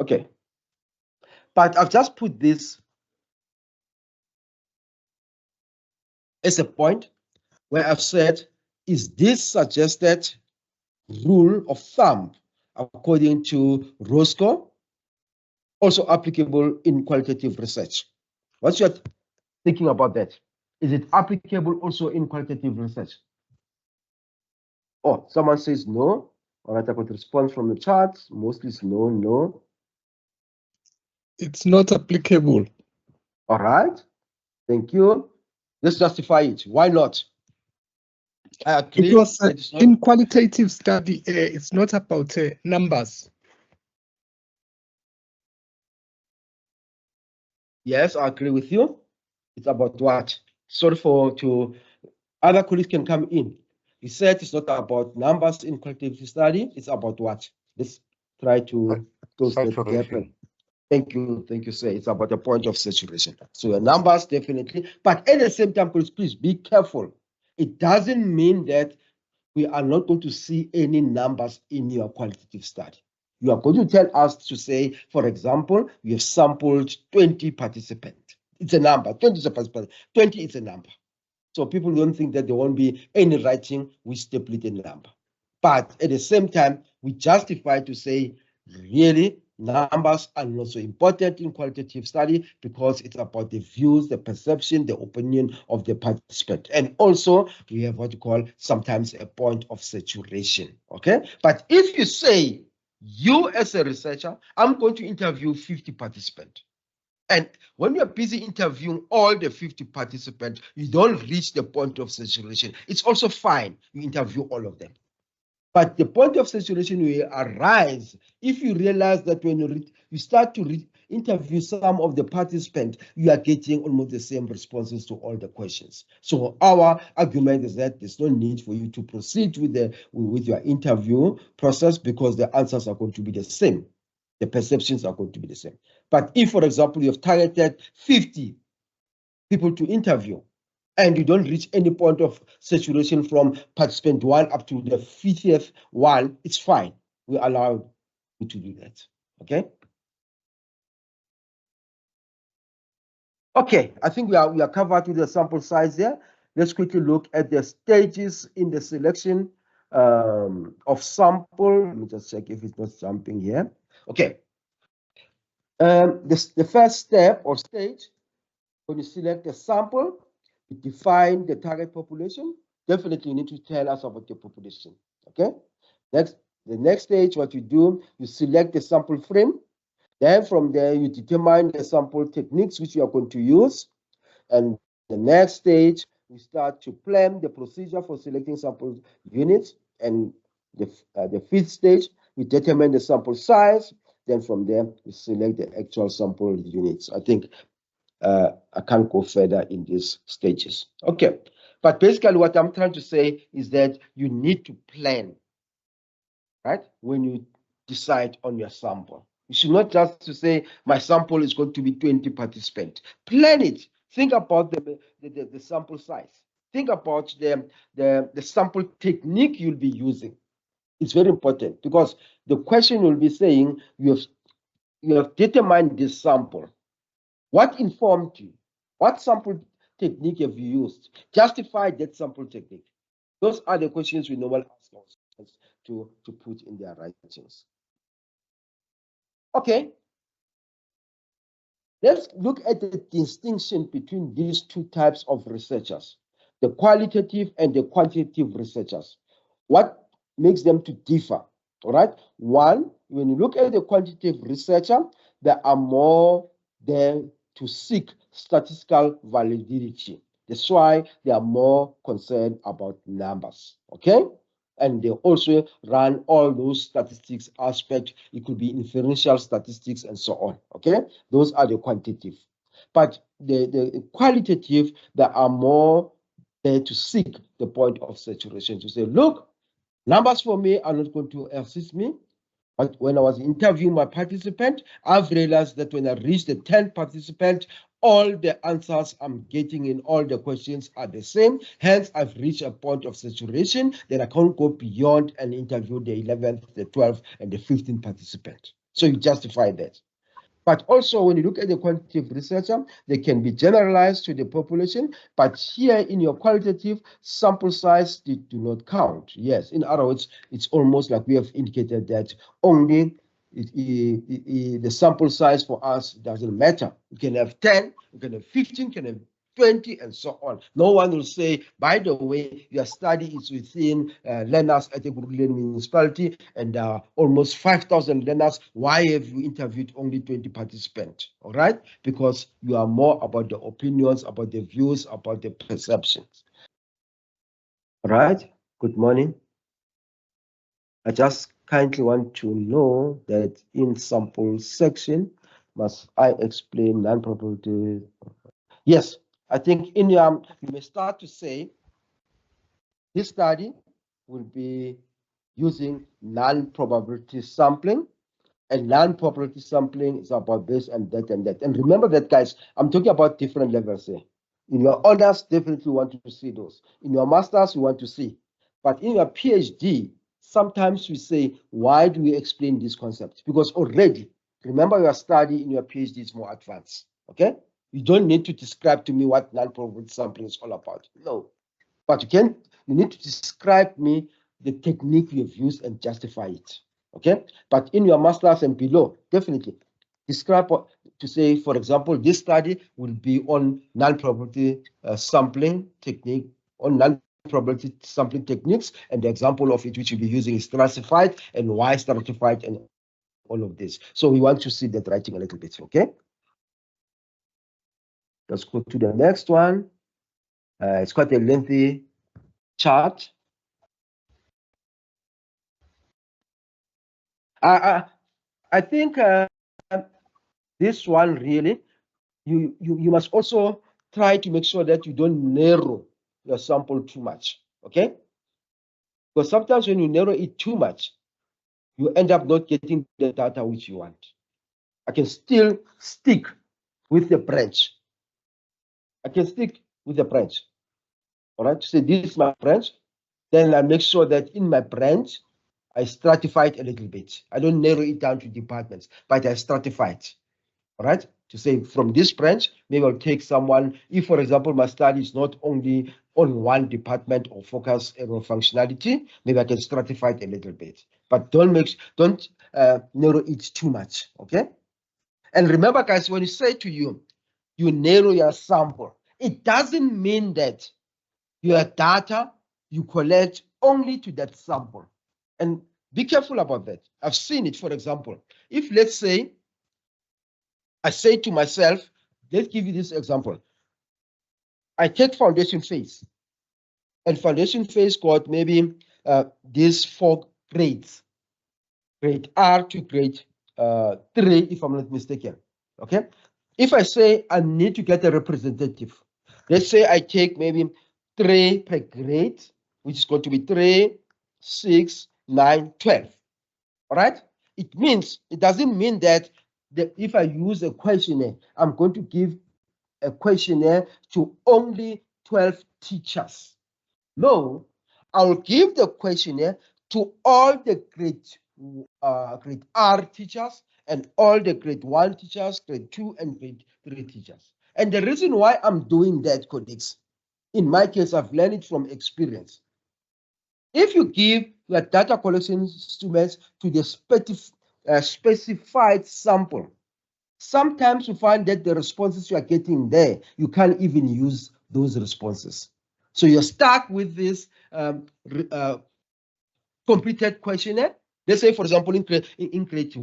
Okay, but I've just put this as a point where I've said, is this suggested rule of thumb according to Roscoe also applicable in qualitative research? What's your thinking about that? Is it applicable also in qualitative research? Oh, someone says no. All right, I got a response from the chat. Mostly it's no, no. It's not applicable. All right, thank you. Let's justify it. Why not? I agree. Because in qualitative study, it's not about numbers. Yes, I agree with you. It's about what? Sorry to other colleagues can come in. He said it's not about numbers in qualitative study. It's about what? Let's try to close that gap. Thank you, sir. It's about the point of saturation. So your numbers definitely, but at the same time, please be careful. It doesn't mean that we are not going to see any numbers in your qualitative study. You are going to tell us to say, for example, you have sampled 20 participants. It's a number. 20 is a participant. 20 is a number. So people don't think that there won't be any writing with stipulated number. But at the same time, we justify to say, really, numbers are not so important in qualitative study because it's about the views, the perception, the opinion of the participant. And also, we have what you call sometimes a point of saturation, okay? But if you say, you as a researcher, I'm going to interview 50 participants. And when you're busy interviewing all the 50 participants, you don't reach the point of saturation. It's also fine, you interview all of them. But the point of saturation will arise if you realize that when you start to interview some of the participants, you are getting almost the same responses to all the questions. So our argument is that there's no need for you to proceed with your interview process because the answers are going to be the same. the perceptions are going to be the same. But if, for example, you have targeted 50 people to interview, and you don't reach any point of saturation from participant 1 up to the 50th one, it's fine. We allow you to do that. Okay. Okay, I think we are covered with the sample size there. Let's quickly look at the stages in the selection of sample. Let me just check if it's not jumping here. Okay. The first step or stage, when you select a sample, you define the target population. Definitely, you need to tell us about the population. Okay. The next stage, what you do, you select the sample frame. Then from there, you determine the sample techniques which you are going to use. And the next stage, we start to plan the procedure for selecting sample units. And the fifth stage, we determine the sample size. Then from there, we select the actual sample units. I think I can't go further in these stages. Okay, but basically what I'm trying to say is that you need to plan, right? When you decide on your sample. You should not just to say, my sample is going to be 20 participants. Plan it. Think about the sample size. Think about the sample technique you'll be using. It's very important because the question will be saying, you have determined this sample. What informed you? What sample technique have you used? Justify that sample technique. Those are the questions we normally ask ourselves to put in their writings. Okay. Let's look at the distinction between these two types of researchers, the qualitative and the quantitative researchers. What makes them to differ? All right. One, when you look at the quantitative researcher, they are more there to seek statistical validity. That's why they are more concerned about numbers. Okay. And they also run all those statistics aspects. It could be inferential statistics and so on. Okay, those are the quantitative. But the qualitative, they are more there to seek the point of saturation, to say, look, numbers for me are not going to assist me. But when I was interviewing my participant, I've realized that when I reach the 10th participant, all the answers I'm getting in all the questions are the same. Hence, I've reached a point of saturation that I can't go beyond and interview the 11th, the 12th, and the 15th participant. So you justify that. But also, when you look at the quantitative researcher, they can be generalized to the population. But here in your qualitative, sample size do not count. Yes, in other words, it's almost like we have indicated that only the sample size for us doesn't matter. You can have 10, you can have 15, you can have 20, and so on. No one will say, by the way, your study is within learners at Ekurhuleni municipality and almost 5,000 learners. Why have you interviewed only 20 participants? All right, because you are more about the opinions, about the views, about the perceptions. All right, good morning. I just kindly want to know that in sample section, must I explain non-probability? Yes. I think in your, you may start to say, this study will be using non-probability sampling, and non-probability sampling is about this and that and that. And remember that, guys, I'm talking about different levels here. In your honors, definitely want to see those. In your masters, you want to see. But in your PhD, sometimes we say, why do we explain this concept? Because already, remember your study in your PhD is more advanced, okay? You don't need to describe to me what non-probability sampling is all about. No, but you need to describe me the technique you've used and justify it. Okay, but in your masters and below, definitely describe to say, for example, this study will be on non-probability sampling technique, on non-probability sampling techniques, and the example of it which you'll be using is stratified and why stratified and all of this. So we want to see that writing a little bit. Okay. Let's go to the next one. It's quite a lengthy chart. I think this one really, you must also try to make sure that you don't narrow your sample too much. Okay? Because sometimes when you narrow it too much, you end up not getting the data which you want. I can still stick with the branch. I can stick with the branch. All right, so this is my branch. Then I make sure that in my branch, I stratify it a little bit. I don't narrow it down to departments, but I stratify it. All right, to say from this branch, maybe I'll take someone, if for example, my study is not only on one department or focus area of functionality, maybe I can stratify it a little bit, but don't narrow it too much, okay? And remember, guys, when you say to you narrow your sample, it doesn't mean that your data you collect only to that sample. And be careful about that. I've seen it, for example, if let's say, I say to myself, let's give you this example. I take foundation phase, and foundation phase got maybe these 4 grades, grade R to grade 3, if I'm not mistaken. Okay. If I say I need to get a representative, let's say I take maybe 3 per grade, which is going to be 3, 6, 9, 12. All right. It doesn't mean that if I use a questionnaire, I'm going to give a questionnaire to only 12 teachers. No, I'll give the questionnaire to all the grade R teachers and all the grade 1 teachers, grade 2 and grade 3 teachers. And the reason why I'm doing that, colleagues, in my case, I've learned it from experience. If you give your data collection instruments to the specified sample, sometimes you find that the responses you are getting there, you can't even use those responses. So you're stuck with this completed questionnaire. Let's say, for example, in grade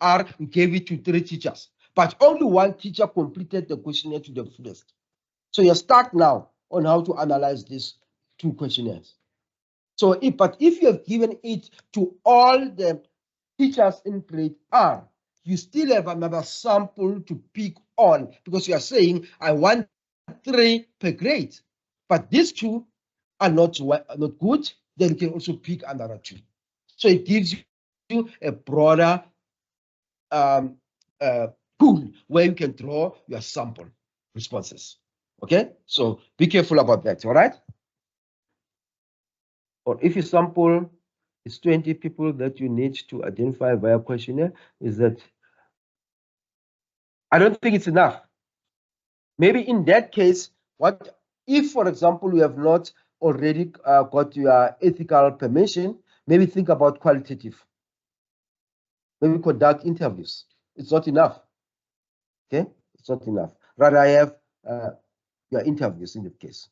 R, we gave it to 3 teachers, but only 1 teacher completed the questionnaire to the fullest. So you're stuck now on how to analyze these 2 questionnaires. So, but if you have given it to all the teachers in grade R, you still have another sample to pick on, because you are saying, I want 3 per grade, but these 2 are not good, then you can also pick another 2. So it gives you a broader pool where you can draw your sample responses. Okay, so be careful about that. All right. Or if your sample is 20 people that you need to identify via questionnaire, is that I don't think it's enough. Maybe in that case, what if, for example, you have not already got your ethical permission, maybe think about qualitative. Maybe conduct interviews. It's not enough. Okay, it's not enough. Rather, I have your interviews in that case.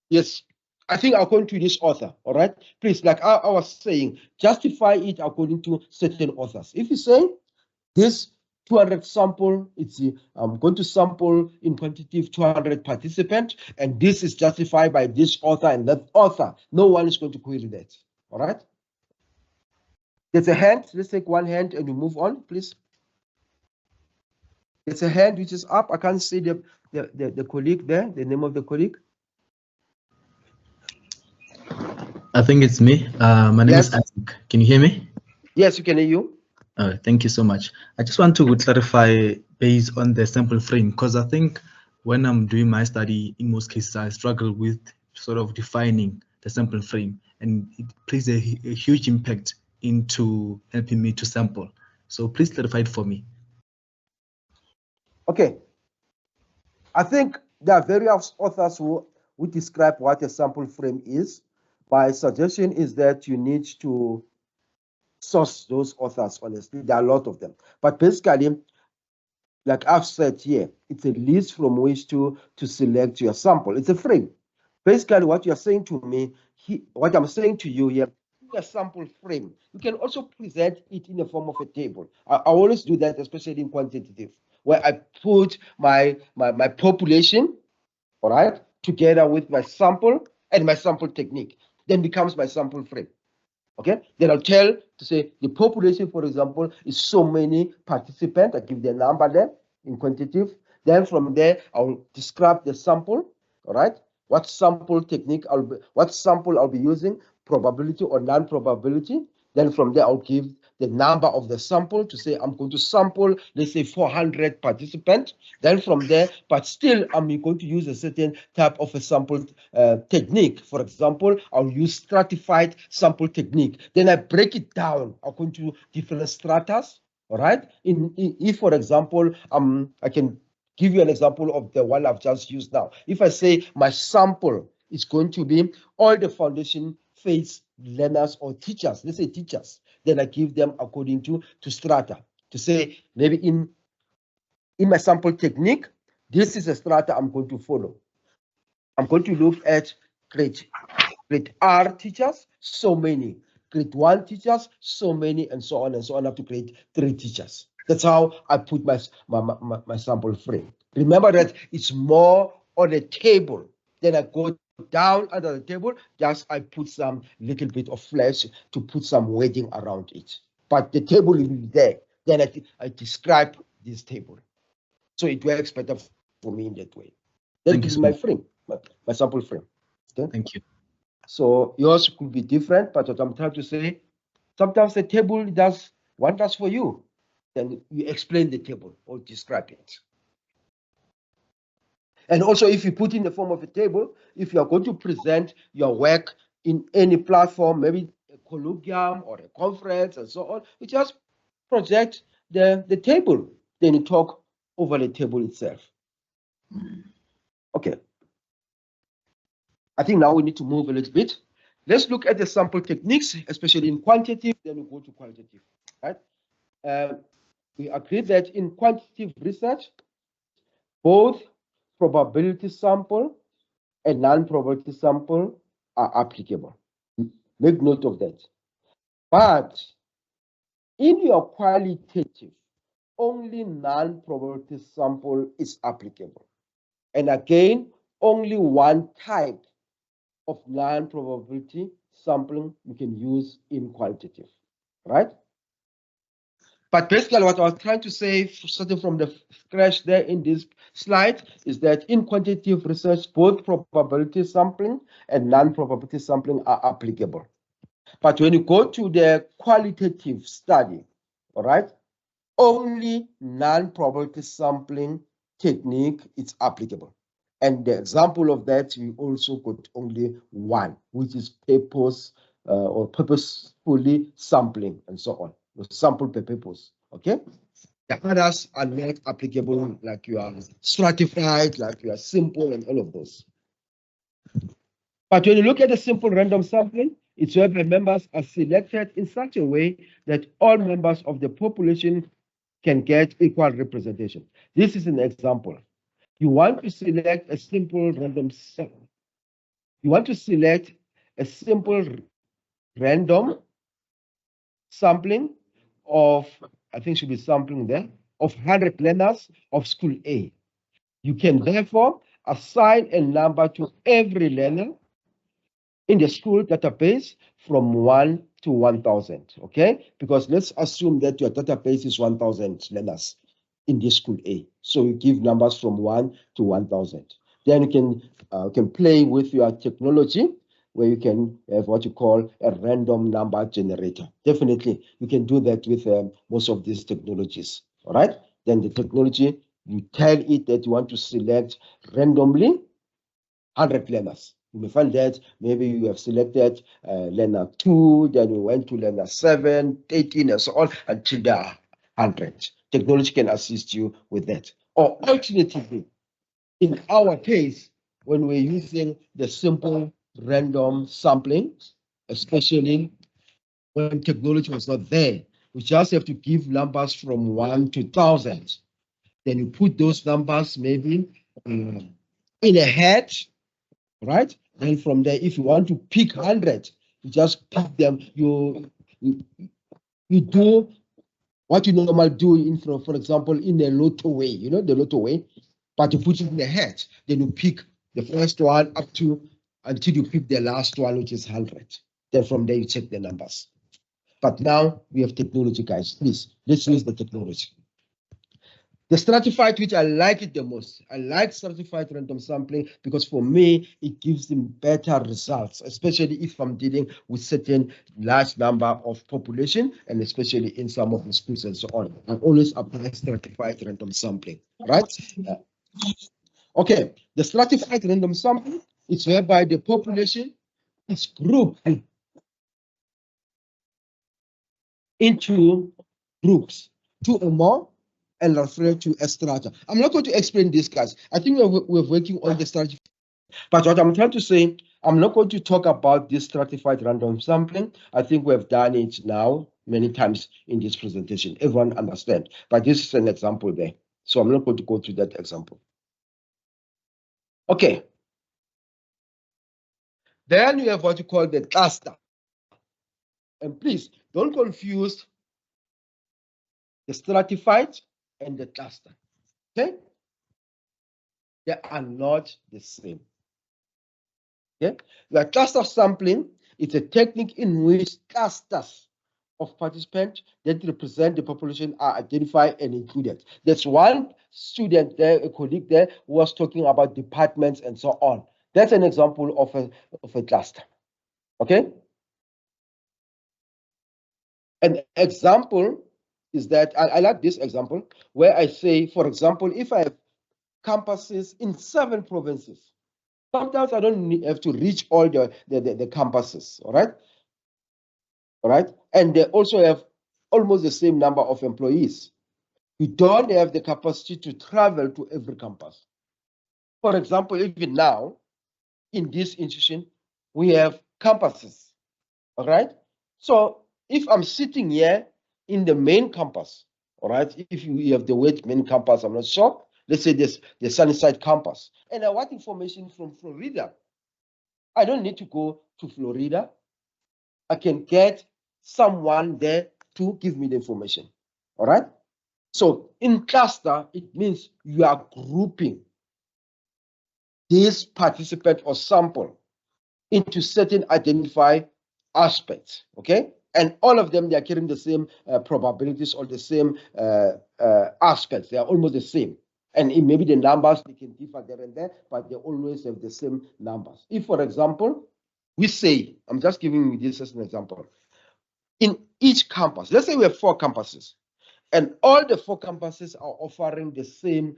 Yes, I think according to this author, all right? Please, like I was saying, justify it according to certain authors. If you say this 200 sample, I'm going to sample in quantitative 200 participants, and this is justified by this author and that author, no one is going to query that, all right? There's a hand. Let's take one hand and we move on, please. It's a hand which is up. I can't see the colleague there, the name of the colleague. I think it's me. My name is Isaac. Can you hear me? Yes, we can hear you. Thank you so much. I just want to clarify based on the sample frame, because I think when I'm doing my study, in most cases, I struggle with sort of defining the sample frame, and it plays a huge impact into helping me to sample. So please clarify it for me. Okay. I think there are various authors who describe what a sample frame is. My suggestion is that you need to source those authors, honestly. There are a lot of them. But basically, like I've said here, it's a list from which to select your sample. It's a frame. Basically, what you're saying to me, what I'm saying to you here, a sample frame. You can also present it in the form of a table. I always do that, especially in quantitative, where I put my population, all right, together with my sample and my sample technique. Then becomes my sample frame. Okay, then I'll tell to say the population, for example, is so many participants. I give the number there in quantitative. Then from there, I'll describe the sample. All right, what sample technique what sample I'll be using, probability or non-probability. Then from there, I'll give the number of the sample to say I'm going to sample, let's say 400 participants. Then from there, but still I'm going to use a certain type of a sample technique. For example, I'll use stratified sample technique. Then I break it down according to different stratas. All right. If, for example, I can give you an example of the one I've just used now. If I say my sample is going to be all the foundation phase learners or teachers, let's say teachers, then I give them according to strata to say maybe in my sample technique, this is a strata I'm going to follow. I'm going to look at grade R teachers, so many, grade 1 teachers, so many, and so on up to grade 3 teachers. That's how I put my sample frame. Remember that it's more on a table. Then I go down under the table, just I put some little bit of flesh to put some weighting around it. But the table will be there. Then I describe this table. So it works better for me in that way. That is my frame, my sample frame. Okay? Thank you. So yours could be different, but what I'm trying to say, sometimes the table does wonders for you. Then you explain the table or describe it. And also, if you put in the form of a table, if you are going to present your work in any platform, maybe a colloquium or a conference and so on, you just project the table. Then you talk over the table itself. Okay. I think now we need to move a little bit. Let's look at the sample techniques, especially in quantitative, then we go to qualitative, right? We agree that in quantitative research, both probability sample and non-probability sample are applicable. Make note of that. But in your qualitative, only non-probability sample is applicable. And again, only one type of non-probability sampling you can use in qualitative, right? But basically what I was trying to say, starting from the scratch there in this slide, is that in quantitative research, both probability sampling and non-probability sampling are applicable. But when you go to the qualitative study, all right, only non-probability sampling technique is applicable. And the example of that, we also got only one, which is purposefully sampling and so on. Sample per purpose, okay? The others are not applicable, like you are stratified, like you are simple, and all of those. But when you look at the simple random sampling, it's where the members are selected in such a way that all members of the population can get equal representation. This is an example. You want to select a simple random sample. You want to select a simple random sampling of, I think should be sampling there, of 100 learners of school A. You can therefore assign a number to every learner in the school database from 1 to 1,000, okay? Because let's assume that your database is 1,000 learners in this school A. So you give numbers from 1 to 1,000. Then you can play with your technology, where you can have what you call a random number generator. Definitely, you can do that with most of these technologies, all right? Then the technology, you tell it that you want to select randomly 100 learners. You may find that maybe you have selected learner 2, then you went to learner 7, 18, and so on, until there are 100. Technology can assist you with that. Or alternatively, in our case, when we're using the simple random sampling, especially when technology was not there, we just have to give numbers from 1 to 1,000. Then you put those numbers maybe in a hat, right? Then from there, if you want to pick 100, you just pick them. You do what you normally do for example, in a lotto way, you know, the lotto way, but you put it in a hat. Then you pick the first one up to until you pick the last one, which is 100. Then from there, you check the numbers. But now we have technology, guys. Please, let's use the technology. The stratified, which I like it the most. I like stratified random sampling because for me, it gives them better results, especially if I'm dealing with certain large number of population and especially in some of the schools and so on. I always apply stratified random sampling, right? Okay, the stratified random sampling is whereby the population is grouped into groups, 2 or more, and referred to as strata. I'm not going to explain this, guys. I think we're working on the stratified. But what I'm trying to say, I'm not going to talk about this stratified random sampling. I think we have done it now many times in this presentation. Everyone understand. But this is an example there. So I'm not going to go through that example. Okay. Then you have what you call the cluster. And please don't confuse the stratified and the cluster. Okay? They are not the same. Okay? The cluster sampling is a technique in which clusters of participants that represent the population are identified and included. There's one student there, a colleague there, who was talking about departments and so on. That's an example of a cluster. Okay? An example is that I like this example where I say, for example, if I have campuses in 7 provinces, sometimes I don't have to reach all the campuses, all right? All right, and they also have almost the same number of employees. You don't have the capacity to travel to every campus. For example, even now, in this institution, we have campuses, all right? So if I'm sitting here in the main campus, all right, if you have the word main campus, I'm not sure. Let's say there's the Sunnyside campus, and I want information from Florida. I don't need to go to Florida. I can get someone there to give me the information, all right? So in cluster, it means you are grouping this participant or sample into certain identified aspects, okay? And all of them, they are carrying the same probabilities or the same aspects. They are almost the same. And maybe the numbers, they can differ there and there, but they always have the same numbers. If, for example, we say, I'm just giving you this as an example, in each campus, let's say we have 4 campuses, and all the 4 campuses are offering the same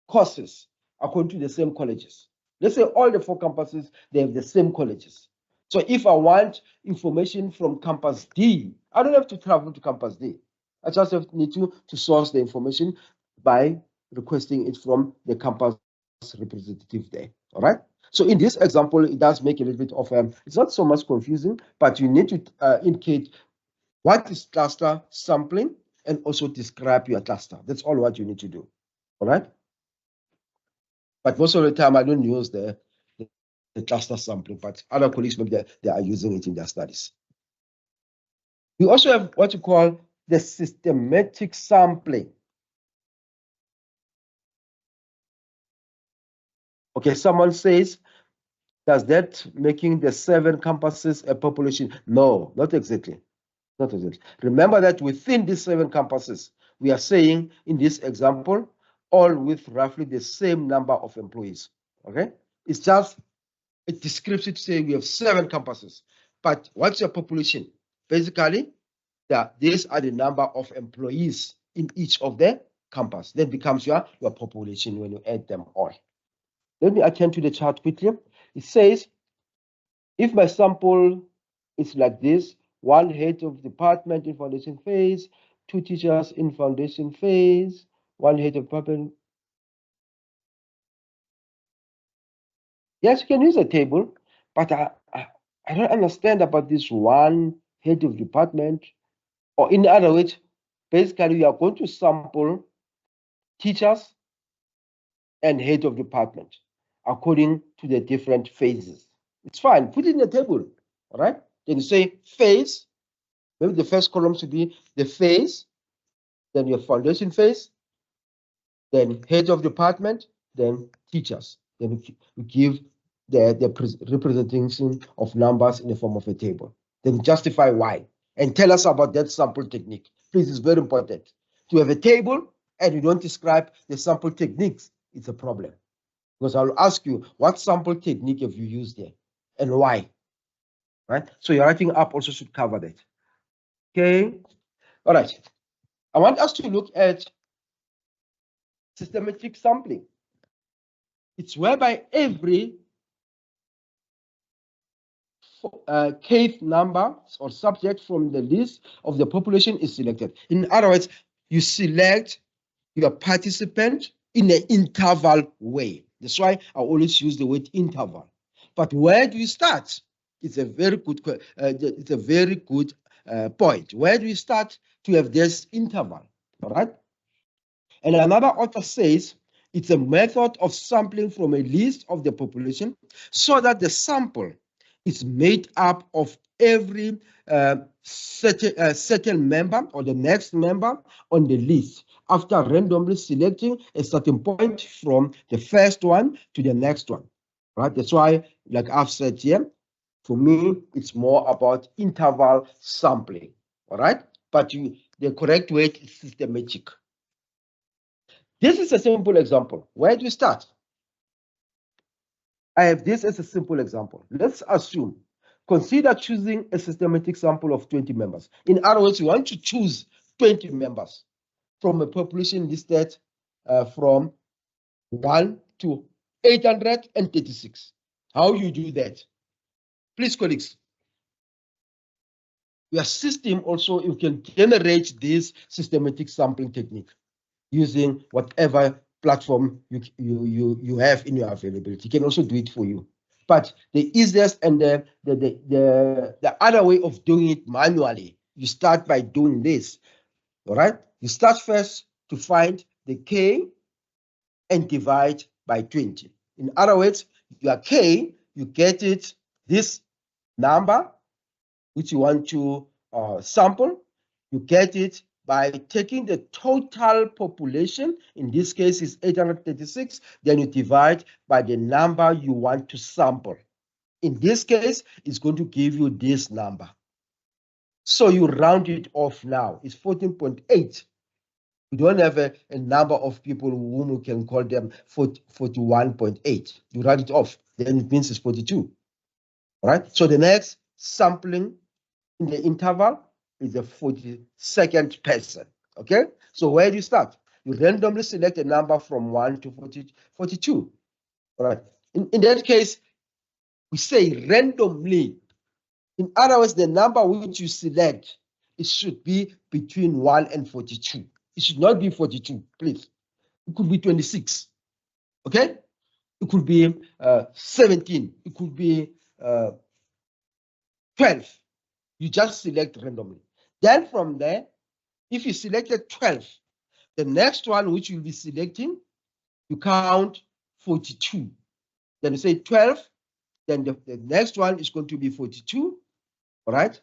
courses according to the same colleges. Let's say all the 4 campuses, they have the same colleges. So if I want information from campus D, I don't have to travel to campus D. I just need to source the information by requesting it from the campus representative there, all right? So in this example, it does make a little bit of, it's not so much confusing, but you need to indicate what is cluster sampling and also describe your cluster. That's all what you need to do, all right? But most of the time, I don't use the cluster sampling, but other colleagues, maybe they are using it in their studies. We also have what you call the systematic sampling. Okay, someone says, does that making the 7 campuses a population? No, not exactly. Not exactly. Remember that within these 7 campuses, we are saying in this example, all with roughly the same number of employees. Okay, it's just a description to say we have 7 campuses. But what's your population? Basically, these are the number of employees in each of the campus. That becomes your population when you add them all. Let me attend to the chart quickly. It says, if my sample is like this, 1 head of department in foundation phase, 2 teachers in foundation phase, 1 head of department. Yes, you can use a table, but I don't understand about this 1 head of department. Or in other words, basically you are going to sample teachers and head of department according to the different phases. It's fine, put it in the table, all right? Then you say phase, maybe the first column should be the phase, then your foundation phase, then head of department, then teachers. Then you give the representation of numbers in the form of a table. Then justify why, and tell us about that sample technique. Please, it's very important. to have a table and you don't describe the sample techniques, it's a problem. Because I'll ask you, what sample technique have you used there and why? Right? So your writing up also should cover that. Okay. All right. I want us to look at systematic sampling. It's whereby every case number or subject from the list of the population is selected. In other words, you select your participant in an interval way. That's why I always use the word interval. But where do you start? It's a very good point. Where do you start to have this interval? All right. And another author says it's a method of sampling from a list of the population so that the sample is made up of every certain member or the next member on the list after randomly selecting a certain point from the first one to the next one. Right? That's why, like I've said here, for me, it's more about interval sampling. All right? But the correct way is systematic. This is a simple example. Where do you start? I have this as a simple example. Let's assume, consider choosing a systematic sample of 20 members. In other words, you want to choose 20 members from a population listed from 1 to 836. How you do that? Please, colleagues. Your system also, you can generate this systematic sampling technique using whatever platform you have in your availability. It can also do it for you. But the easiest and the other way of doing it manually, you start by doing this. All right? You start first to find the K and divide by 20. In other words, your K, you get it, this number, which you want to sample, you get it by taking the total population, in this case is 836, then you divide by the number you want to sample. In this case, it's going to give you this number. So you round it off now. It's 14.8. We don't have a number of people whom we can call them 41.8. You round it off, then it means it's 42. All right? So the next sampling in the interval is the 42nd person. Okay? So where do you start? You randomly select a number from 1 to 42. All right. In that case, we say randomly. In other words, the number which you select, it should be between 1 and 42. It should not be 42, please. It could be 26. Okay? It could be 17. It could be 12. You just select randomly. Then from there, if you selected 12, the next one which you'll be selecting, you count 42. Then you say 12, then the next one is going to be 42. All right?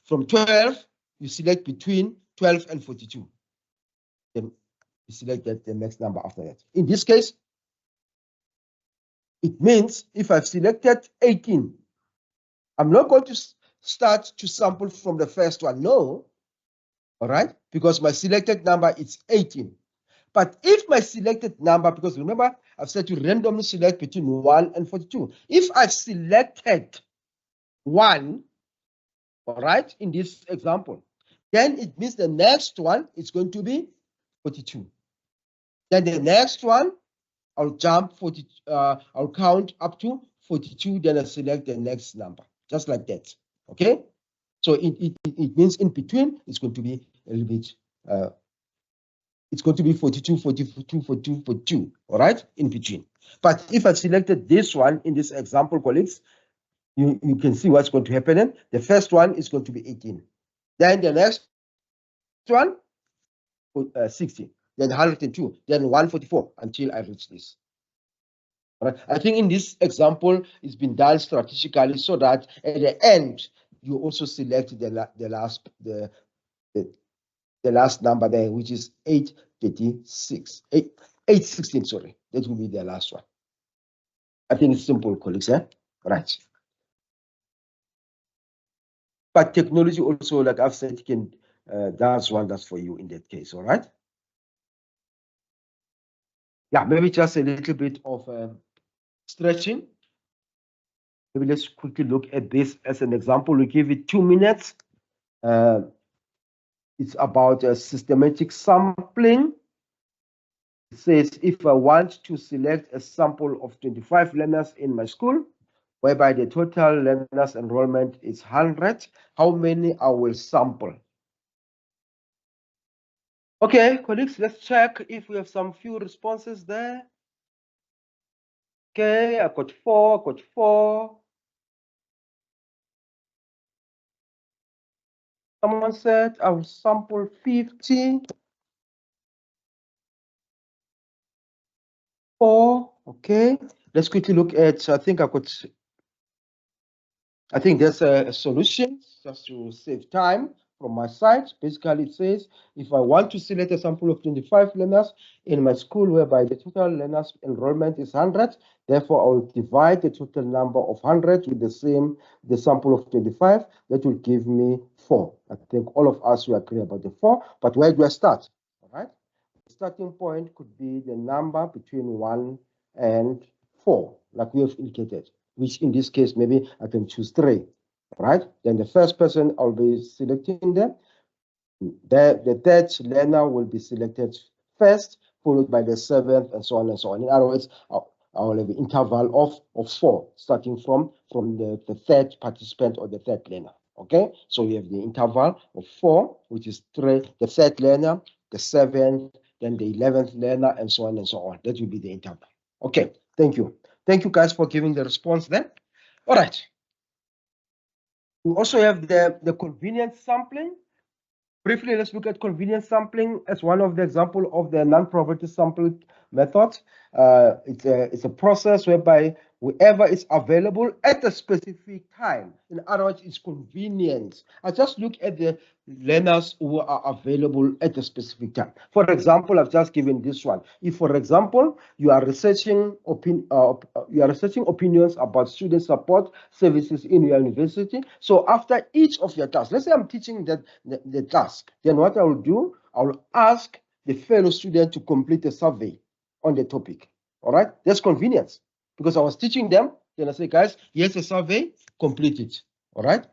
From 12, you select between 12 and 42. Then you select the next number after that. In this case, it means if I've selected 18, I'm not going to start to sample from the first one. No. All right? Because my selected number is 18. But if my selected number, because remember, I've said to randomly select between 1 and 42. If I've selected 1, all right, in this example, then it means the next one is going to be 42. Then the next one, I'll jump 40, I'll count up to 42, then I select the next number, just like that. Okay? So it means in between, it's going to be a little bit, it's going to be 42, 42, 42, 42, all right, in between. But if I selected this one in this example, colleagues, you can see what's going to happen. Then the first one is going to be 18. Then the next one, 60. Then 102. Then 144 until I reach this. All right. I think in this example, it's been done strategically so that at the end, you also select the last number there, which is 836. 816, sorry. That will be the last one. I think it's simple, colleagues. Eh? Right. But technology also, like I've said, can does wonders for you in that case. All right. Yeah, maybe just a little bit of stretching. Maybe let's quickly look at this as an example. We give it 2 minutes. It's about a systematic sampling. It says if I want to select a sample of 25 learners in my school, whereby the total learners enrollment is 100, how many I will sample? Okay, colleagues, let's check if we have some few responses there. Okay, I got 4, I got 4. Someone said I will sample 50. 4, okay. Let's quickly look at, I think there's a solution just to save time from my side. Basically, it says if I want to select a sample of 25 learners in my school whereby the total learners enrollment is 100, therefore I will divide the total number of 100 with the sample of 25. That will give me 4. I think all of us will agree about the 4, but where do I start? All right. The starting point could be the number between 1 and 4, like we have indicated, which in this case, maybe I can choose 3, right? Then the first person I'll be selecting them. The third learner will be selected first, followed by the 7th, and so on and so on. In other words, I will have an interval of 4, starting from the third participant or the third learner. Okay, so we have the interval of 4, which is 3, the third learner, the 7th, then the 11th learner, and so on and so on. That will be the interval. Okay, thank you. Thank you guys for giving the response then. All right. We also have the convenience sampling. Briefly, let's look at convenience sampling as one of the example of the non-poverty sample method. It's a process whereby whoever is available at a specific time. In other words, it's convenient. I just look at the learners who are available at a specific time. For example, I've just given this one. If, for example, you are researching opinions about student support services in your university. So after each of your tasks, let's say I'm teaching the task, then what I will do, I will ask the fellow student to complete a survey on the topic. All right, that's convenience because I was teaching them. Then I say, guys, here's a survey, complete it. All right.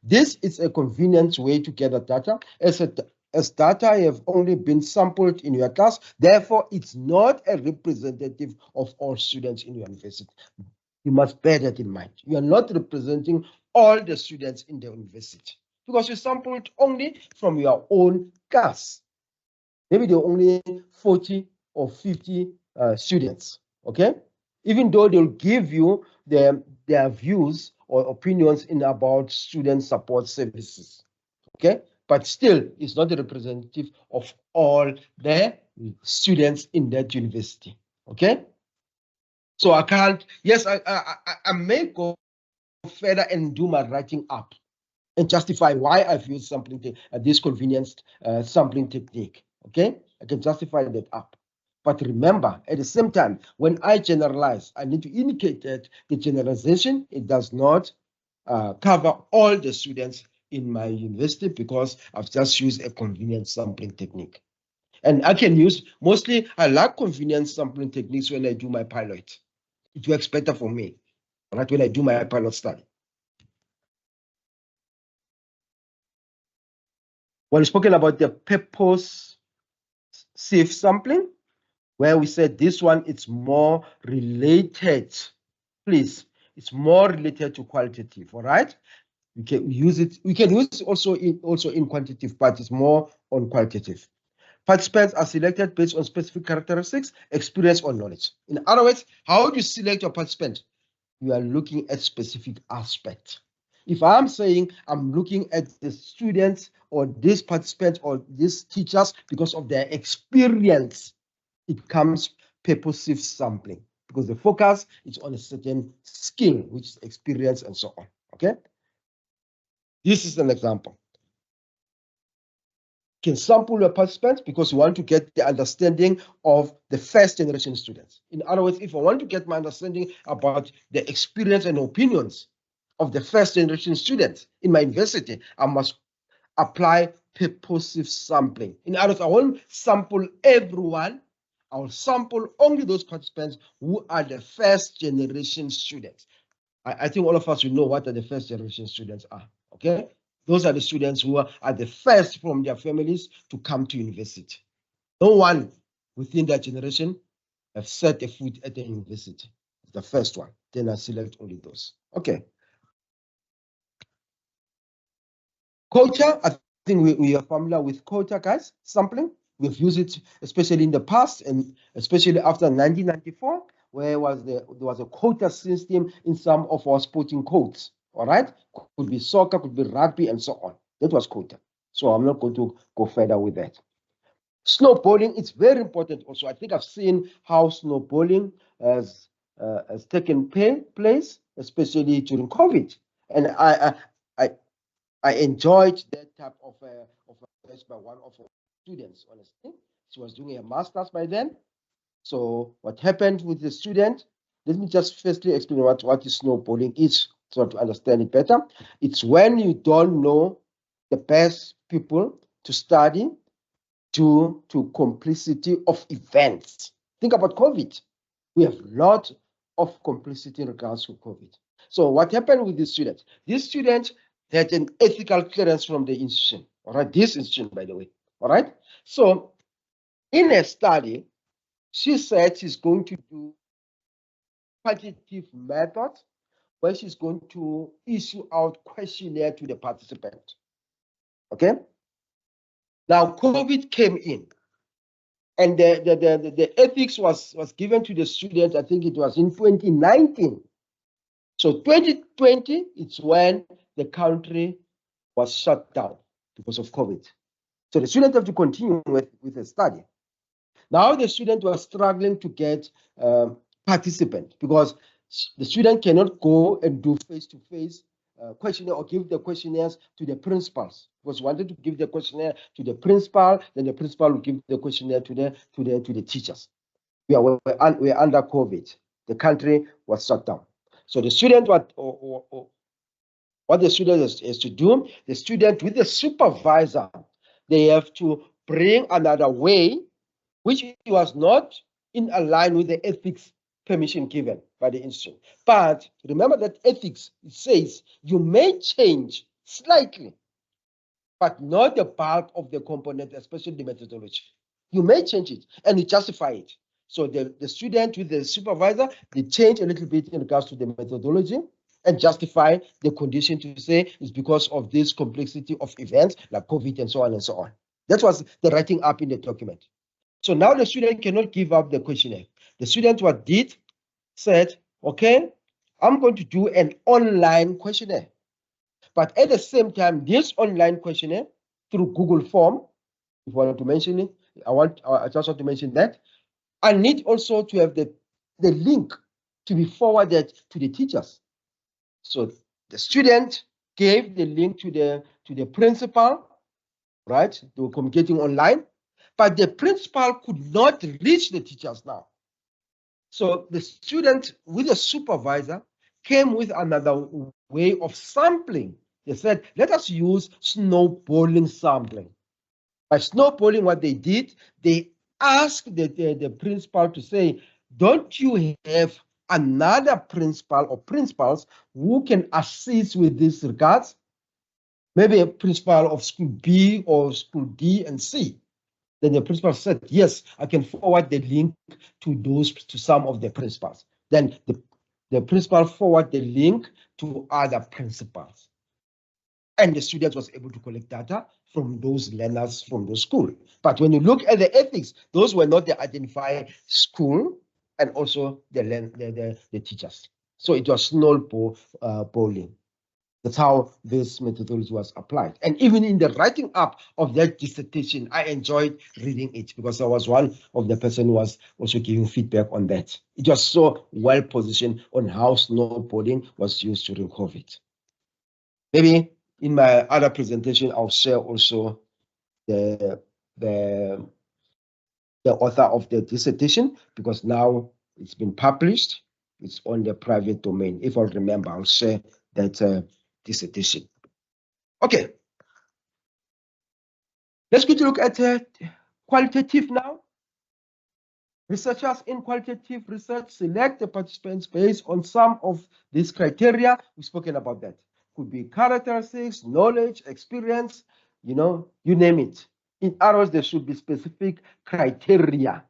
This is a convenient way to gather data. As data have only been sampled in your class, therefore it's not a representative of all students in your university. You must bear that in mind. You are not representing all the students in the university because you sampled only from your own class. Maybe there are only 40 or 50 students, okay? Even though they'll give you their views or opinions about student support services, okay? But still, it's not a representative of all the students in that university, okay? So I can't, yes, I may go further and do my writing up and justify why I've used sampling this convenience sampling technique, okay? I can justify that up. But remember, at the same time, when I generalize, I need to indicate that the generalization, it does not cover all the students in my university because I've just used a convenience sampling technique. And I can use, mostly I like convenience sampling techniques when I do my pilot. It works better for me, right, when I do my pilot study. When spoken about the purpose safe sampling, where we said this one, it's more related, please, it's more related to qualitative, all right? We can use it, we can use it also in quantitative, but it's more on qualitative. Participants are selected based on specific characteristics, experience, or knowledge. In other words, how do you select your participant? You are looking at specific aspects. If I'm saying I'm looking at the students or this participant or these teachers because of their experience, it comes purposive sampling because the focus is on a certain skill, which is experience and so on. Okay. This is an example. You can sample your participants because you want to get the understanding of the first generation students. In other words, if I want to get my understanding about the experience and opinions of the first generation students in my university, I must apply purposive sampling. In other words, I won't sample everyone. I'll sample only those participants who are the first generation students. I think all of us will know what the first generation students are, okay? Those are the students who are the first from their families to come to university. No one within that generation have set a foot at the university. The first one. Then I select only those. Okay. Quota, I think we are familiar with quota, guys, sampling. We've used it especially in the past and especially after 1994, where there was a quota system in some of our sporting codes. All right, could be soccer, could be rugby, and so on. That was quota. So I'm not going to go further with that. Snowballing, it's very important also. I think I've seen how snowballing has taken place, especially during COVID. And I enjoyed that type of test by one of our students, honestly. She was doing a master's by then. So what happened with the student, let me just firstly explain what snowballing is, so to understand it better. It's when you don't know the best people to study due to complicity of events. Think about COVID. We have a lot of complicity in regards to COVID. So what happened with these students? These students had an ethical clearance from the institution, all right? This institution, by the way, all right? So in a study, she said she's going to do quantitative method where she's going to issue out questionnaire to the participant, okay? Now, COVID came in, and the ethics was given to the students, I think it was in 2019. So 2020, it's when the country was shut down because of COVID. So the students have to continue with the study. Now the student was struggling to get participants because the student cannot go and do face-to-face questionnaire or give the questionnaires to the principals. Because wanted to give the questionnaire to the principal, then the principal will give the questionnaire to the teachers. We are under COVID. The country was shut down. So the student, what the student is to do, the student with the supervisor, they have to bring another way, which was not in line with the ethics permission given by the institution. But remember that ethics, it says you may change slightly, but not the bulk of the component, especially the methodology. You may change it and you justify it. So the student with the supervisor, they change a little bit in regards to the methodology and justify the condition to say it's because of this complexity of events like COVID and so on and so on. That was the writing up in the document. So now the student cannot give up the questionnaire. The student said, okay, I'm going to do an online questionnaire. But at the same time, this online questionnaire through Google Form, if I want to mention it, I just want to mention that. I need also to have the link to be forwarded to the teachers. So the student gave the link to the principal, right? They were communicating online, but the principal could not reach the teachers now. So the student with the supervisor came with another way of sampling. They said, let us use snowballing sampling. By snowballing, what they did, they asked the principal to say, don't you have another principal or principals who can assist with this regards? Maybe a principal of school B or school D and C. Then the principal said, yes, I can forward the link to some of the principals. Then the principal forward the link to other principals. And the student was able to collect data from those learners from the school. But when you look at the ethics, those were not the identified school and also the teachers. So it was snowballing. That's how this methodology was applied. And even in the writing up of that dissertation, I enjoyed reading it because I was one of the person who was also giving feedback on that. It was so well positioned on how snowballing was used during COVID. Maybe in my other presentation, I'll share also the author of the dissertation because now it's been published. It's on the private domain. If I remember, I'll share that dissertation. Okay. Let's quickly look at qualitative now. Researchers in qualitative research select the participants based on some of these criteria. We've spoken about that. Could be characteristics, knowledge, experience, you name it. In other words, there should be specific criteria.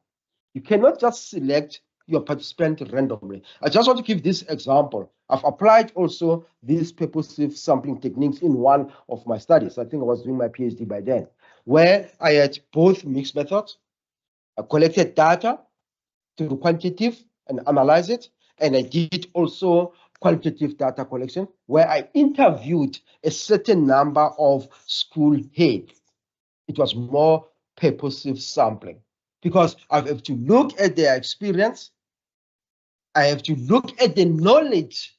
You cannot just select your participant randomly. I just want to give this example. I've applied also these purposive sampling techniques in one of my studies. I think I was doing my PhD by then, where I had both mixed methods. I collected data through quantitative and analyze it. And I did also qualitative data collection, where I interviewed a certain number of school heads. It was more purposive sampling because I have to look at their experience. I have to look at the knowledge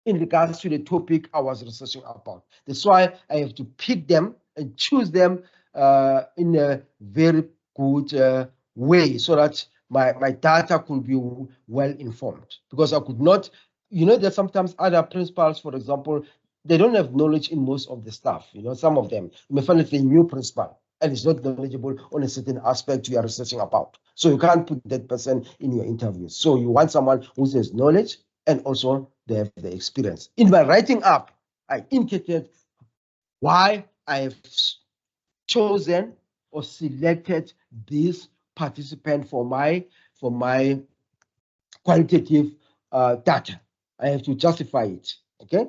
in regards to the topic I was researching about. That's why I have to pick them and choose them in a very good way so that my data could be well informed, because I could not, there's sometimes other principals, for example, they don't have knowledge in most of the stuff. Some of them, you may find it's a new principal and it's not knowledgeable on a certain aspect you are researching about. So you can't put that person in your interviews. So you want someone who has knowledge and also they have the experience. In my writing up, I indicated why I have chosen or selected this participant for my qualitative data. I have to justify it, okay?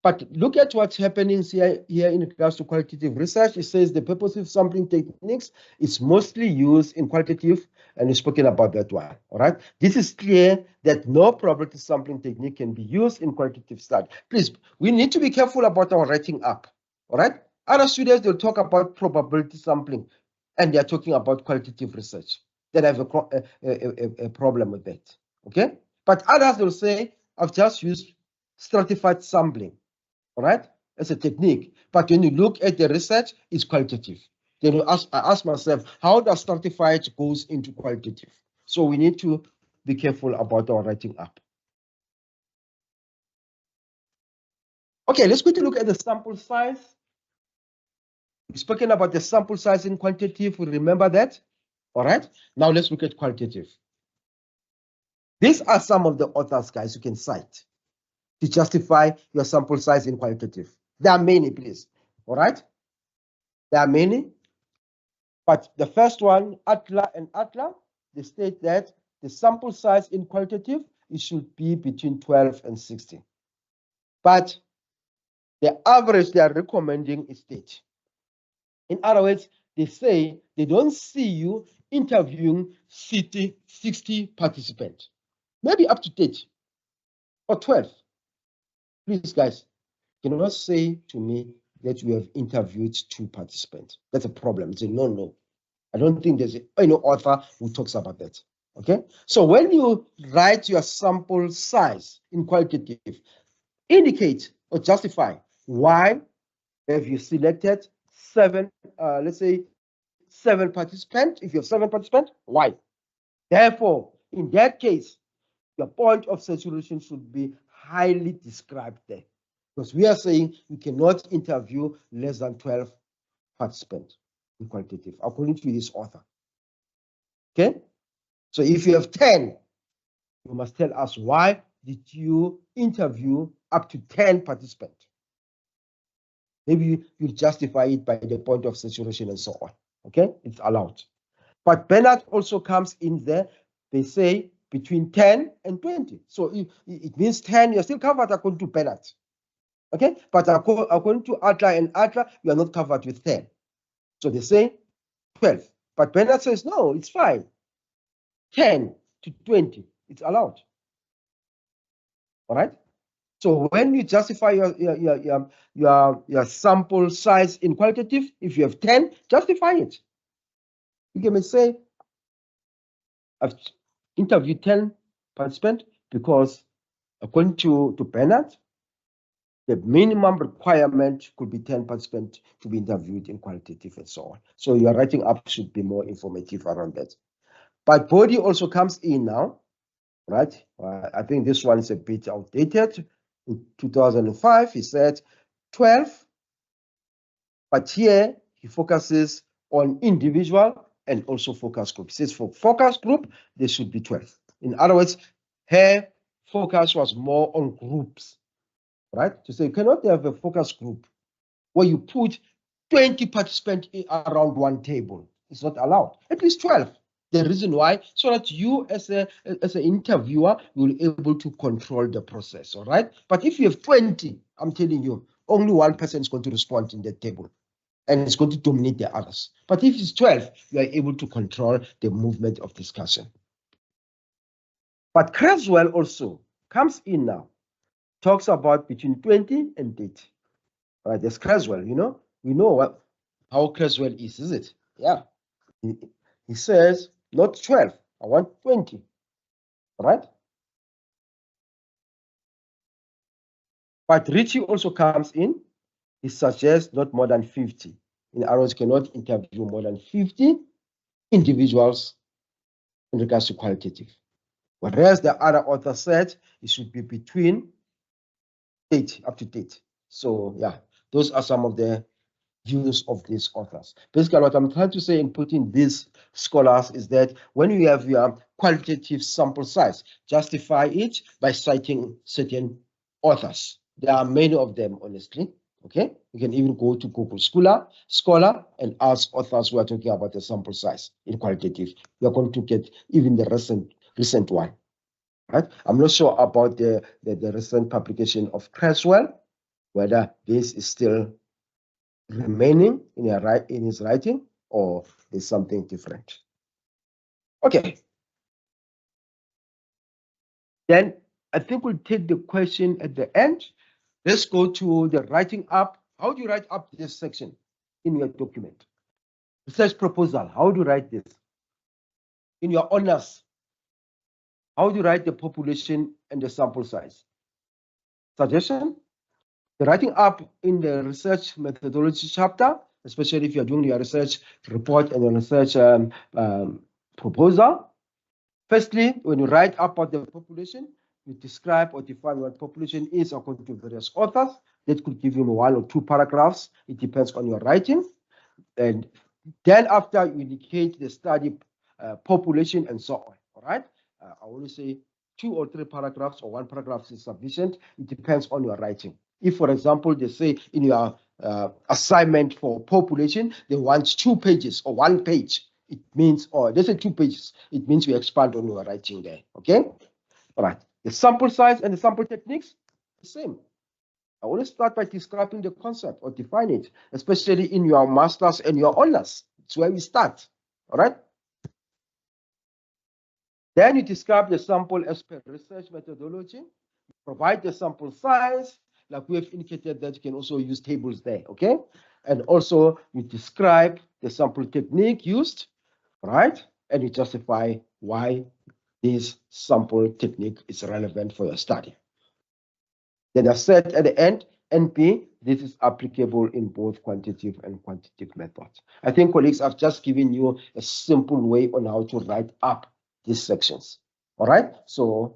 But look at what's happening here in regards to qualitative research. It says the purposive sampling techniques is mostly used in qualitative, and we've spoken about that one, all right? This is clear that no probability sampling technique can be used in qualitative study. Please, we need to be careful about our writing up, all right? Other students, they'll talk about probability sampling, and they're talking about qualitative research. Then I have a problem with that, okay? But others will say, I've just used stratified sampling, all right, as a technique. But when you look at the research, it's qualitative. Then I ask myself, how does stratified goes into qualitative? So we need to be careful about our writing up. Okay, let's quickly look at the sample size. We've spoken about the sample size in quantitative. We remember that. All right. Now let's look at qualitative. These are some of the authors, guys, you can cite to justify your sample size in qualitative. There are many, please. All right. There are many. But the first one, Atla and Atla, they state that the sample size in qualitative, it should be between 12 and 16. But the average they are recommending is 30. In other words, they say they don't see you interviewing 60 participants, maybe up to 30 or 12. Please, guys, you cannot say to me that you have interviewed 2 participants. That's a problem. It's a no. I don't think there's any author who talks about that. Okay, so when you write your sample size in qualitative, indicate or justify why have you selected 7, let's say 7 participants. If you have 7 participants, why? Therefore, in that case, your point of saturation should be highly described there, because we are saying you cannot interview less than 12 participants in qualitative, according to this author. Okay, so if you have 10, you must tell us why did you interview up to 10 participants. Maybe you justify it by the point of saturation and so on. Okay, it's allowed. But Bernard also comes in there. They say between 10 and 20. So it means 10, you're still covered according to Bernard. Okay, but according to Atla and Atla, you are not covered with 10. So they say 12. But Bernard says, no, it's fine. 10 to 20, it's allowed. All right. So when you justify your sample size in qualitative, if you have 10, justify it. You can say, I've interviewed 10 participants because according to Bernard, the minimum requirement could be 10 participants to be interviewed in qualitative and so on. So your writing up should be more informative around that. But Body also comes in now, right? I think this one is a bit outdated. In 2005, he said 12, but here he focuses on individual and also focus group. It says for focus group, there should be 12. In other words, her focus was more on groups, right? To say you cannot have a focus group where you put 20 participants around one table. It's not allowed. At least 12. The reason why, so that you as an interviewer will be able to control the process, all right? But if you have 20, I'm telling you, only one person is going to respond in the table, and it's going to dominate the others. But if it's 12, you are able to control the movement of discussion. But Creswell also comes in now, talks about between 20 and 30. All right, there's Creswell, you know, we know how Creswell is it? Yeah. He says, not 12, I want 20, all right? But Ritchie also comes in. He suggests not more than 50. In other words, cannot interview more than 50 individuals in regards to qualitative. Whereas the other author said it should be between 8 up to 8. So yeah, those are some of the views of these authors. Basically, what I'm trying to say in putting these scholars is that when you have your qualitative sample size, justify it by citing certain authors. There are many of them, honestly. Okay, you can even go to Google Scholar and ask authors who are talking about the sample size in qualitative. You're going to get even the recent one. Right? I'm not sure about the recent publication of Creswell, whether this is still remaining in his writing or there's something different. Okay. Then I think we'll take the question at the end. Let's go to the writing up. How do you write up this section in your document? Research proposal, how do you write this? In your honors, how do you write the population and the sample size? Suggestion? The writing up in the research methodology chapter, especially if you're doing your research report and your research proposal. Firstly, when you write about the population, you describe or define what population is according to various authors. That could give you 1 or 2 paragraphs. It depends on your writing. And then after you indicate the study population and so on, all right? I always say 2 or 3 paragraphs or 1 paragraph is sufficient. It depends on your writing. If, for example, they say in your assignment for population, they want 2 pages or 1 page, it means, or they say 2 pages, it means you expand on your writing there, okay? All right, the sample size and the sample techniques, the same. I always start by describing the concept or define it, especially in your masters and your honors. It's where we start, all right? Then you describe the sample as per research methodology, provide the sample size, like we have indicated that you can also use tables there, okay? And also you describe the sample technique used, right? And you justify why this sample technique is relevant for your study. Then I said at the end, NP, this is applicable in both quantitative and quantitative methods. I think, colleagues, I've just given you a simple way on how to write up these sections, all right? So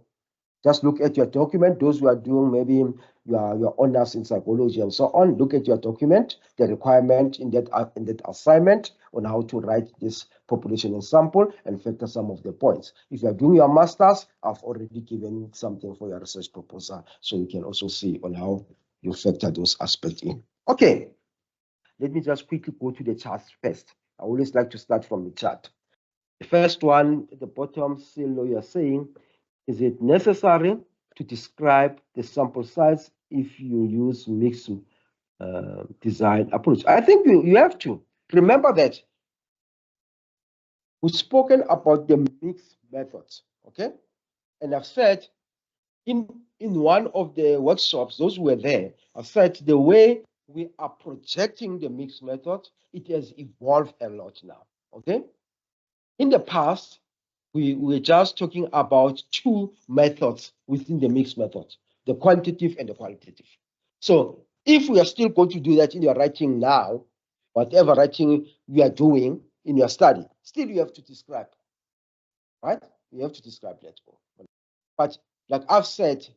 just look at your document. Those who are doing maybe your honors in psychology and so on, look at your document, the requirement in that assignment on how to write this population and sample and factor some of the points. If you are doing your masters, I've already given something for your research proposal, so you can also see on how you factor those aspects in. Okay, let me just quickly go to the charts first. I always like to start from the chart. The first one at the bottom, still you're saying, is it necessary to describe the sample size if you use mixed design approach? I think you have to. Remember that we've spoken about the mixed methods, okay? And I've said in one of the workshops, those who were there, I've said the way we are projecting the mixed method, it has evolved a lot now, okay? In the past, we were just talking about 2 methods within the mixed method, the quantitative and the qualitative. So if we are still going to do that in your writing now, whatever writing you are doing in your study, still you have to describe, right? You have to describe that. But like I've said,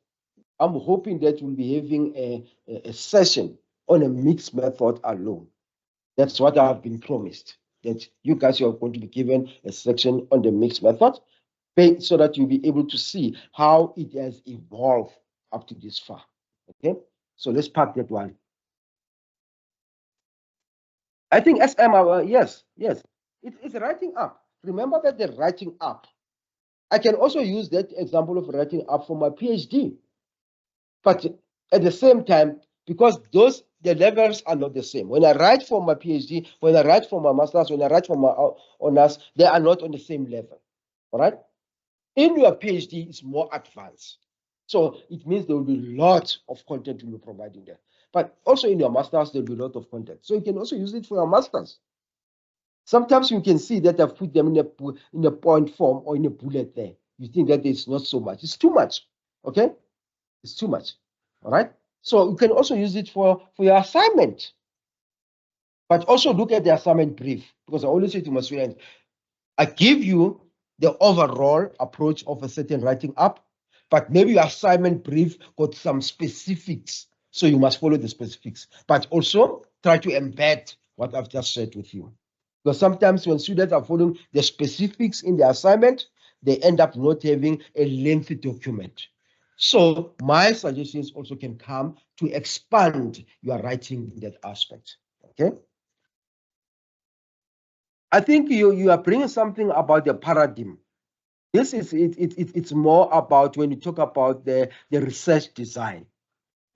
I'm hoping that we'll be having a session on a mixed method alone. That's what I've been promised. that you guys are going to be given a section on the mixed method, so that you'll be able to see how it has evolved up to this far. Okay, so let's park that one. I think SM, yes, it's writing up. Remember that the writing up. I can also use that example of writing up for my PhD. But at the same time, because the levels are not the same. When I write for my PhD, when I write for my master's, when I write for my honors, they are not on the same level. All right? In your PhD, it's more advanced. So it means there will be lots of content you'll be providing there. But also in your master's, there'll be a lot of content. So you can also use it for your master's. Sometimes you can see that I've put them in a point form or in a bullet there. You think that it's not so much. It's too much. Okay? It's too much. All right? So you can also use it for your assignment. But also look at the assignment brief, because I always say to my students, I give you the overall approach of a certain writing up, but maybe your assignment brief got some specifics. So you must follow the specifics, but also try to embed what I've just said with you. Because sometimes when students are following the specifics in the assignment, they end up not having a lengthy document. So my suggestions also can come to expand your writing in that aspect. Okay. I think you are bringing something about the paradigm. This is it's more about when you talk about the research design.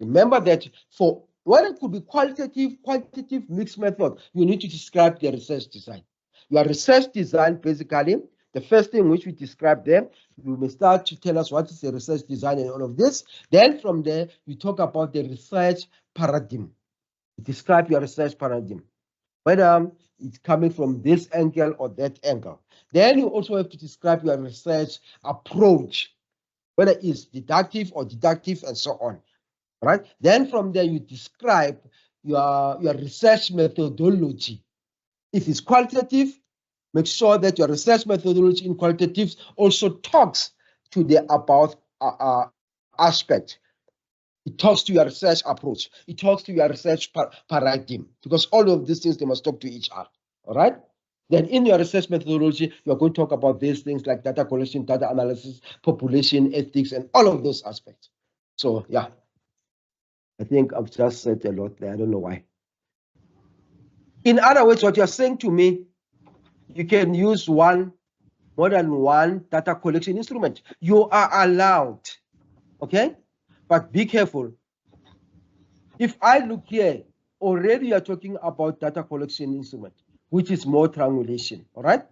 Remember that for whether it could be quantitative, mixed method, you need to describe the research design. Your research design, basically, the first thing which we describe there, you may start to tell us what is the research design and all of this. Then from there, you talk about the research paradigm. Describe your research paradigm, whether it's coming from this angle or that angle. Then you also have to describe your research approach, whether it's deductive or deductive and so on. Right? Then from there, you describe your research methodology. If it's qualitative, make sure that your research methodology in qualitatives also talks to the about aspect. It talks to your research approach. It talks to your research paradigm, because all of these things, they must talk to each other. All right? Then in your research methodology, you're going to talk about these things like data collection, data analysis, population, ethics, and all of those aspects. So, yeah. I think I've just said a lot there. I don't know why. In other words, what you're saying to me, you can use more than one data collection instrument. You are allowed, okay? But be careful. If I look here, already you're talking about data collection instrument, which is more triangulation, all right?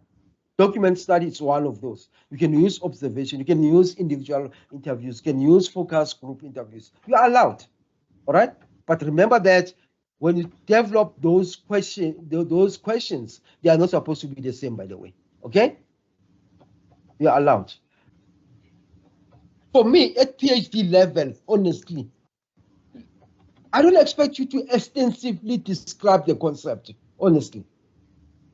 Document study is one of those. You can use observation, you can use individual interviews, you can use focus group interviews. You are allowed. All right, but remember that when you develop those questions, they are not supposed to be the same, by the way. Okay, you are allowed. For me, at PhD level, honestly, I don't expect you to extensively describe the concept, honestly.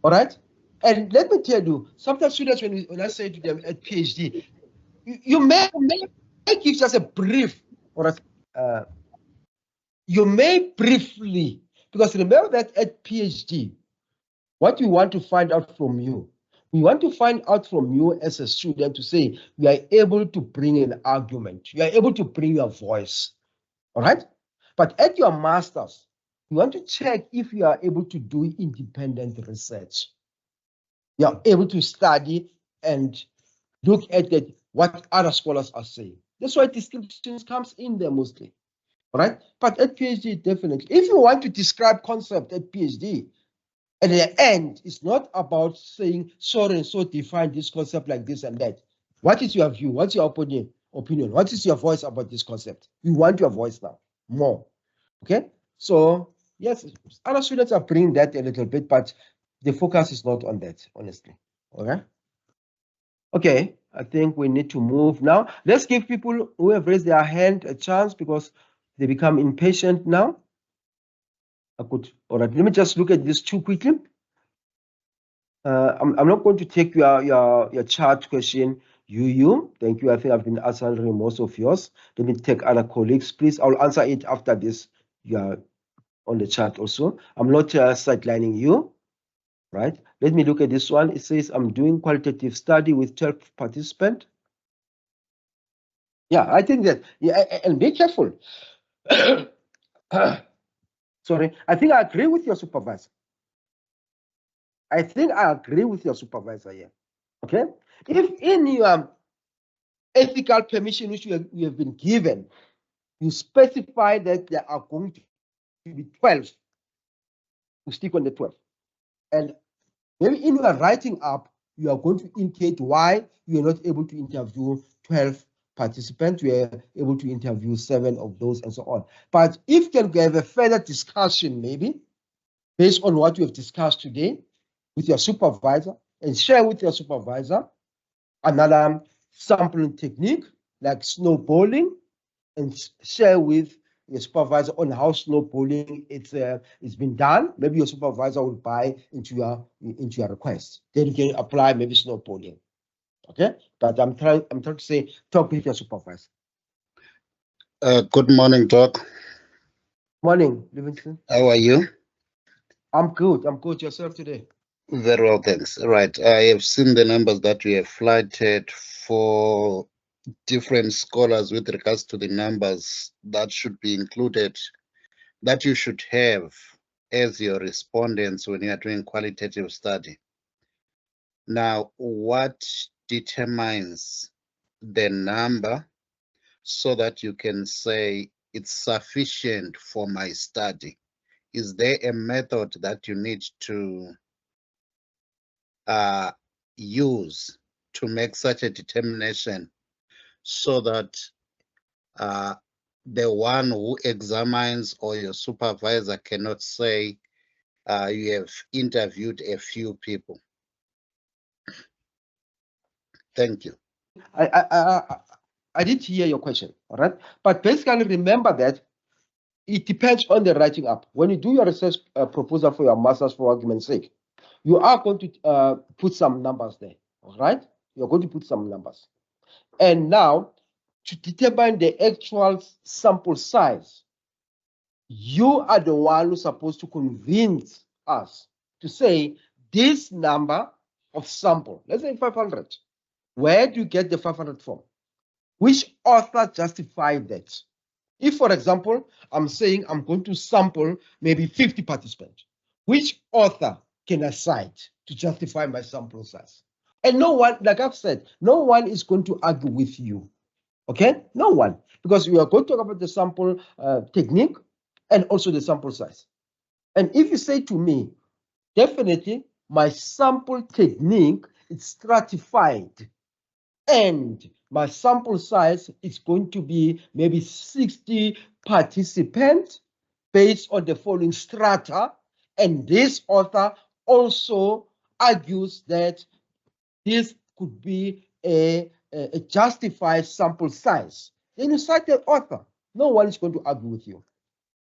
All right, and let me tell you, sometimes students, when I say to them at PhD, you may give just a brief, or you may briefly, because remember that at PhD, what we want to find out from you, we want to find out from you as a student to say, you are able to bring an argument, you are able to bring your voice, all right? But at your master's, you want to check if you are able to do independent research. You are able to study and look at what other scholars are saying. That's why descriptions comes in there mostly. All right, but at PhD, definitely. If you want to describe concept at PhD, at the end, it's not about saying so and so define this concept like this and that. What is your view? What's your opinion? What is your voice about this concept? We want your voice now, more. Okay, so yes, other students are bringing that a little bit, but the focus is not on that, honestly. All right. Okay, I think we need to move now. Let's give people who have raised their hand a chance, because they become impatient now. All right, let me just look at this too quickly. I'm not going to take your chat question. Thank you. I think I've been answering most of yours. Let me take other colleagues, please. I'll answer it after this. You are on the chat also. I'm not sidelining you. right? Let me look at this one. It says I'm doing qualitative study with 12 participants. Yeah, I think that, yeah, and be careful. Sorry, I think I agree with your supervisor. I think I agree with your supervisor here. Okay, if in your ethical permission which you have been given, you specify that there are going to be 12, you stick on the 12. And maybe in your writing up, you are going to indicate why you are not able to interview 12 participants. You are able to interview 7 of those and so on. But if you can have a further discussion, maybe based on what you have discussed today with your supervisor, and share with your supervisor another sampling technique like snowballing, and share with your supervisor on how snowballing it's been done. Maybe your supervisor will buy into your request. Then you can apply maybe snowballing. Okay, but I'm trying to say, talk with your supervisor. Good morning, Doc. Morning, Livingston. How are you? I'm good. I'm good. Yourself today? Very well, thanks. Right. I have seen the numbers that you have flagged for different scholars with regards to the numbers that should be included, that you should have as your respondents when you are doing qualitative study. Now, what determines the number so that you can say it's sufficient for my study? Is there a method that you need to use to make such a determination so that the one who examines or your supervisor cannot say you have interviewed a few people? Thank you. I did hear your question, all right? But basically remember that it depends on the writing up. When you do your research proposal for your master's, for argument's sake, you are going to put some numbers there, all right? You're going to put some numbers. And now, to determine the actual sample size, you are the one who's supposed to convince us to say this number of sample, let's say 500. Where do you get the 500 from? Which author justified that? If, for example, I'm saying I'm going to sample maybe 50 participants, which author can I cite to justify my sample size? And no one, like I've said, no one is going to argue with you. Okay? No one. Because we are going to talk about the sample technique and also the sample size. And if you say to me, definitely my sample technique is stratified and my sample size is going to be maybe 60 participants based on the following strata, and this author also argues that this could be a justified sample size, then you cite the author. No one is going to argue with you.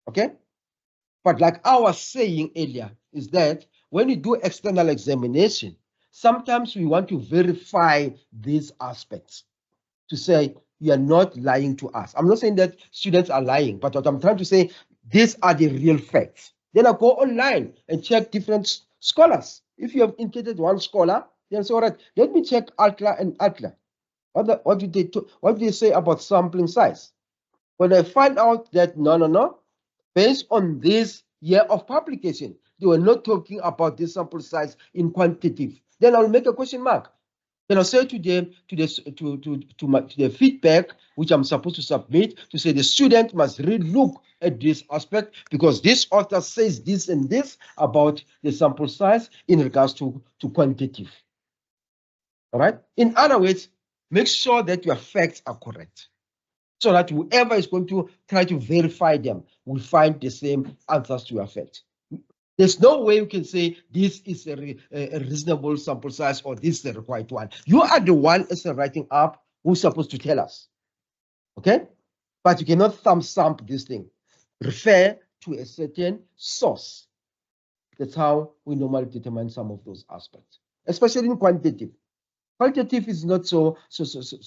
Okay? But like I was saying earlier, is that when you do external examination, sometimes we want to verify these aspects to say you are not lying to us. I'm not saying that students are lying, but what I'm trying to say, these are the real facts. Then I go online and check different scholars. If you have indicated one scholar, then say, all right, let me check Altler and Altler. What do they say about sampling size? When I find out that no, based on this year of publication, they were not talking about this sample size in quantitative, then I'll make a question mark. Then I'll say to them, to the feedback which I'm supposed to submit, to say the student must really look at this aspect because this author says this and this about the sample size in regards to quantitative. All right. In other words, make sure that your facts are correct, so that whoever is going to try to verify them will find the same answers to your fact. There's no way you can say this is a reasonable sample size or this is the required one. You are the one as a writing up who's supposed to tell us. Okay? But you cannot thumb stamp this thing. Refer to a certain source. That's how we normally determine some of those aspects, especially in quantitative. Qualitative is not so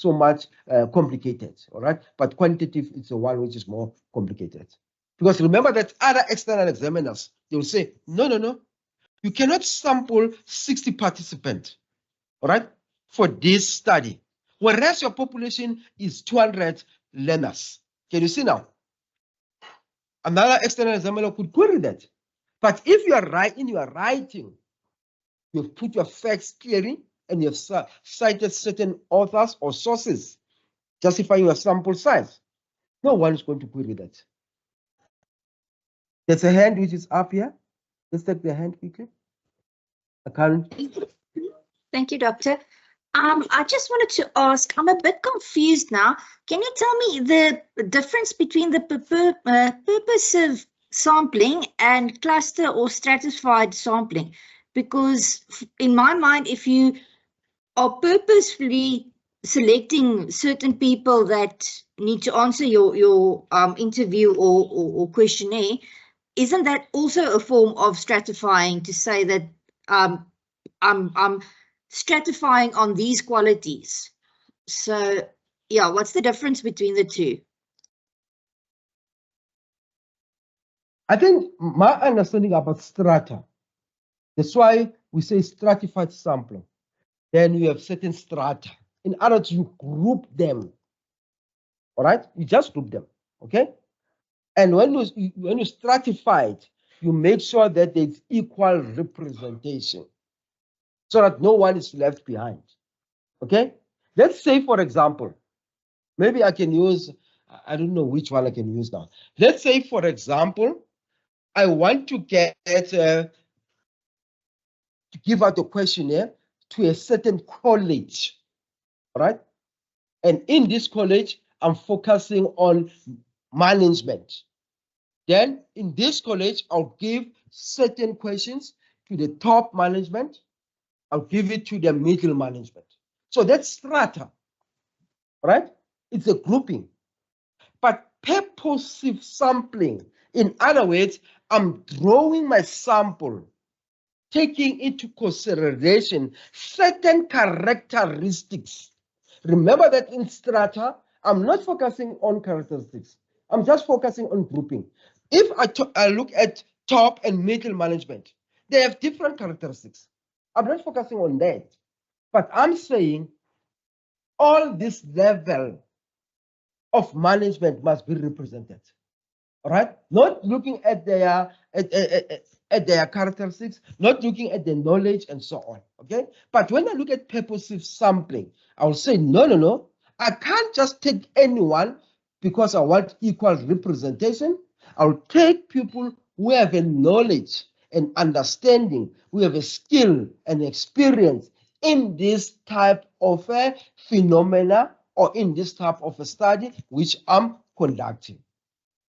much complicated, all right? But quantitative is the one which is more complicated. Because remember that other external examiners, they will say, no, You cannot sample 60 participants, all right, for this study, whereas your population is 200 learners. Can you see now? Another external examiner could query that. But if you are right in your writing, you've put your facts clearly and you've cited certain authors or sources justifying your sample size, no one is going to query that. There's a hand which is up here. Let's take the hand quickly. Thank you, Doctor. I just wanted to ask, I'm a bit confused now. Can you tell me the difference between the purposive sampling and cluster or stratified sampling? Because in my mind, if you are purposefully selecting certain people that need to answer your interview or questionnaire, isn't that also a form of stratifying to say that I'm stratifying on these qualities? So yeah, what's the difference between the two? I think my understanding about strata, that's why we say stratified sampling. Then you have certain strata. In other words, you group them. All right, you just group them. Okay, and when you stratify it, you make sure that there's equal representation, so that no one is left behind. Okay, let's say, for example, maybe I can use, I don't know which one I can use now. Let's say, for example, I want to get to give out a questionnaire to a certain college, all right? And in this college, I'm focusing on management. Then in this college, I'll give certain questions to the top management. I'll give it to the middle management. So that's strata, right? It's a grouping. But purposive sampling, in other words, I'm drawing my sample, taking into consideration certain characteristics. Remember that in strata, I'm not focusing on characteristics. I'm just focusing on grouping. If I look at top and middle management, they have different characteristics. I'm not focusing on that, but I'm saying all this level of management must be represented. All right, not looking at their characteristics, not looking at the knowledge and so on. Okay, but when I look at purposive sampling, I will say no. I can't just take anyone because I want equal representation. I'll take people who have a knowledge and understanding, who have a skill and experience in this type of a phenomena or in this type of a study which I'm conducting.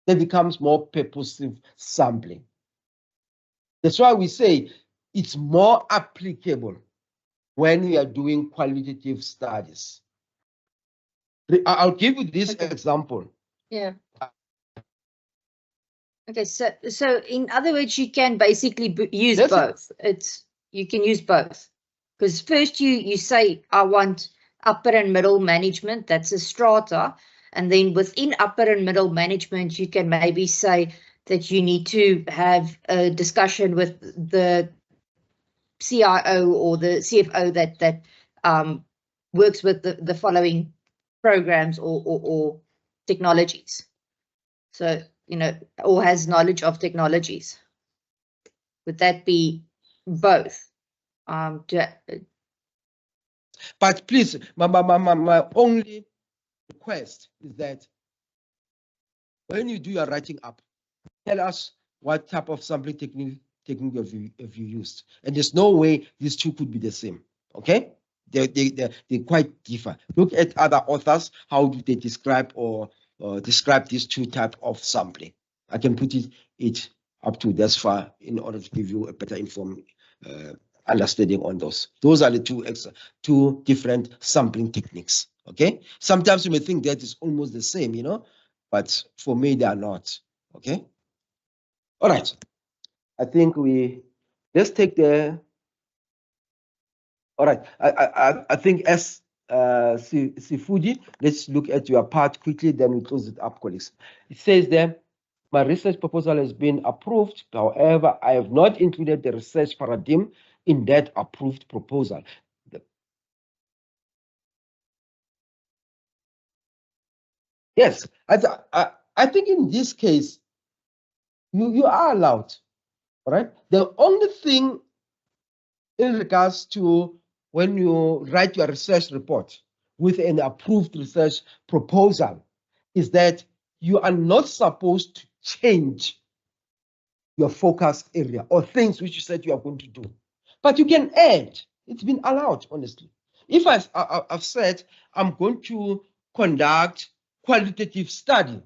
That becomes more purposive sampling. That's why we say it's more applicable when we are doing qualitative studies. I'll give you this example. Yeah. Okay, so in other words, you can basically use both. You can use both, because first you say I want upper and middle management. That's a strata, and then within upper and middle management, you can maybe say that you need to have a discussion with the CIO or the CFO that works with the following programs or technologies. So, or has knowledge of technologies. Would that be both? But please, my only request is that when you do your writing up, tell us what type of sampling technique have you used. And there's no way these two could be the same. Okay? They quite differ. Look at other authors, how do they describe or describe these two types of sampling. I can put it up to this far in order to give you a better informed understanding on those. Those are the two different sampling techniques. Okay. Sometimes you may think that is almost the same, but for me they are not. Okay. All right. I think let's take the. All right. I think as Sifuji, let's look at your part quickly, then we close it up, colleagues. It says there, my research proposal has been approved. However, I have not included the research paradigm in that approved proposal. Yes, I think in this case, you are allowed, right? The only thing in regards to when you write your research report with an approved research proposal is that you are not supposed to change your focus area or things which you said you are going to do. But you can add, it's been allowed, honestly. If I've said I'm going to conduct qualitative study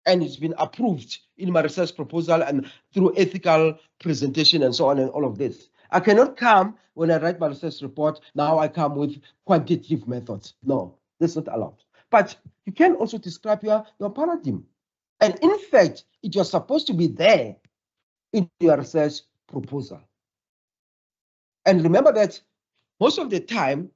and it's been approved in my research proposal and through ethical presentation and so on and all of this, I cannot come when I write my research report, now I come with quantitative methods. No, that's not allowed. But you can also describe your paradigm. And in fact, it was supposed to be there in your research proposal. And remember that most of the time,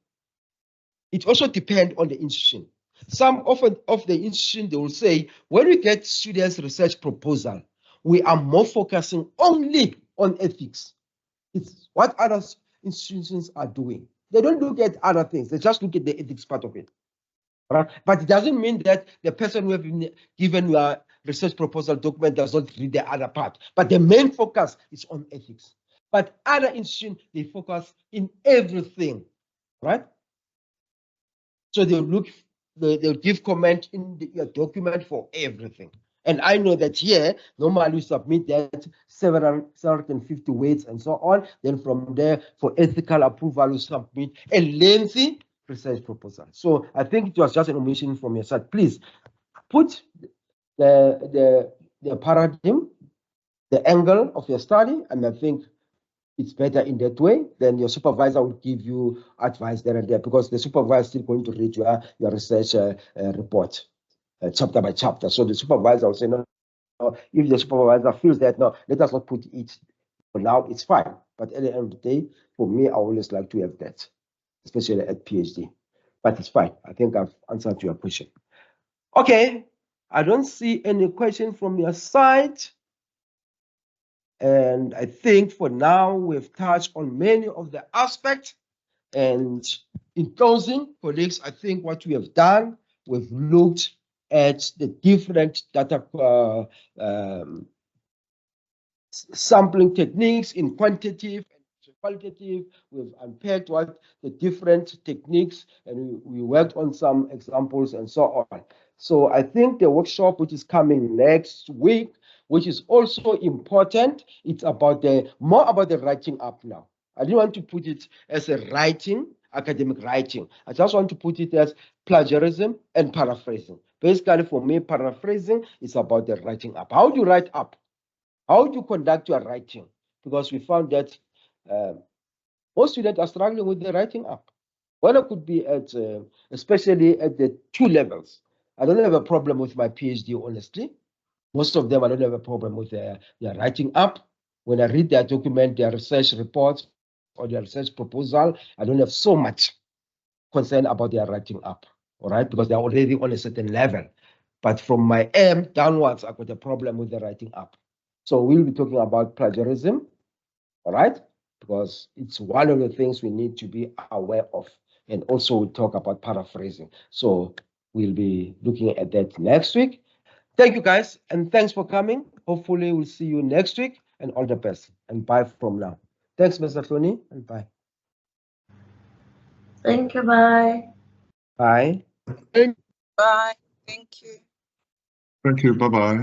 it also depends on the institution. Some of the institution, they will say, when we get students' research proposal, we are more focusing only on ethics. It's what other institutions are doing. They don't look at other things. They just look at the ethics part of it. Right? But it doesn't mean that the person who have been given your research proposal document does not read the other part. But the main focus is on ethics. But other institutions, they focus in everything, right? So they'll give comment in your document for everything. And I know that here, normally you submit that 750 words and so on. Then from there, for ethical approval, you submit a lengthy research proposal. So I think it was just an omission from your side. Please put the paradigm, the angle of your study, and I think it's better in that way. Then your supervisor will give you advice there and there, because the supervisor is still going to read your research report chapter by chapter. So the supervisor will say, no, if the supervisor feels that, no, let us not put it for now, it's fine. But at the end of the day, for me, I always like to have that, especially at PhD. But it's fine. I think I've answered your question. Okay, I don't see any question from your side. And I think for now, we've touched on many of the aspects. And in closing, colleagues, I think what we have done, we've looked at the different data sampling techniques in quantitative and qualitative. We've unpacked what the different techniques, and we worked on some examples and so on. So I think the workshop, which is coming next week, which is also important, it's about more about the writing up now. I didn't want to put it as a writing, academic writing. I just want to put it as plagiarism and paraphrasing. Basically, for me, paraphrasing is about the writing up. How do you write up? How do you conduct your writing? Because we found that most students are struggling with the writing up. Well, it could be at, especially at the 2 levels. I don't have a problem with my PhD, honestly. Most of them, I don't have a problem with their writing up. When I read their document, their research reports, or their research proposal, I don't have so much concern about their writing up, all right? Because they're already on a certain level. But from my M downwards, I've got a problem with the writing up. So we'll be talking about plagiarism, all right? Because it's one of the things we need to be aware of. And also we'll talk about paraphrasing. So we'll be looking at that next week. Thank you, guys, and thanks for coming. Hopefully we'll see you next week, and all the best. And bye from now. Thanks, Mr. Tony, and bye. Thank you, bye. Bye. Bye. Thank you. Thank you. Bye-bye.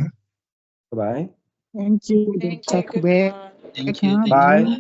Bye-bye. Thank you, Thank Dr. you. Kubek. Thank you. Bye.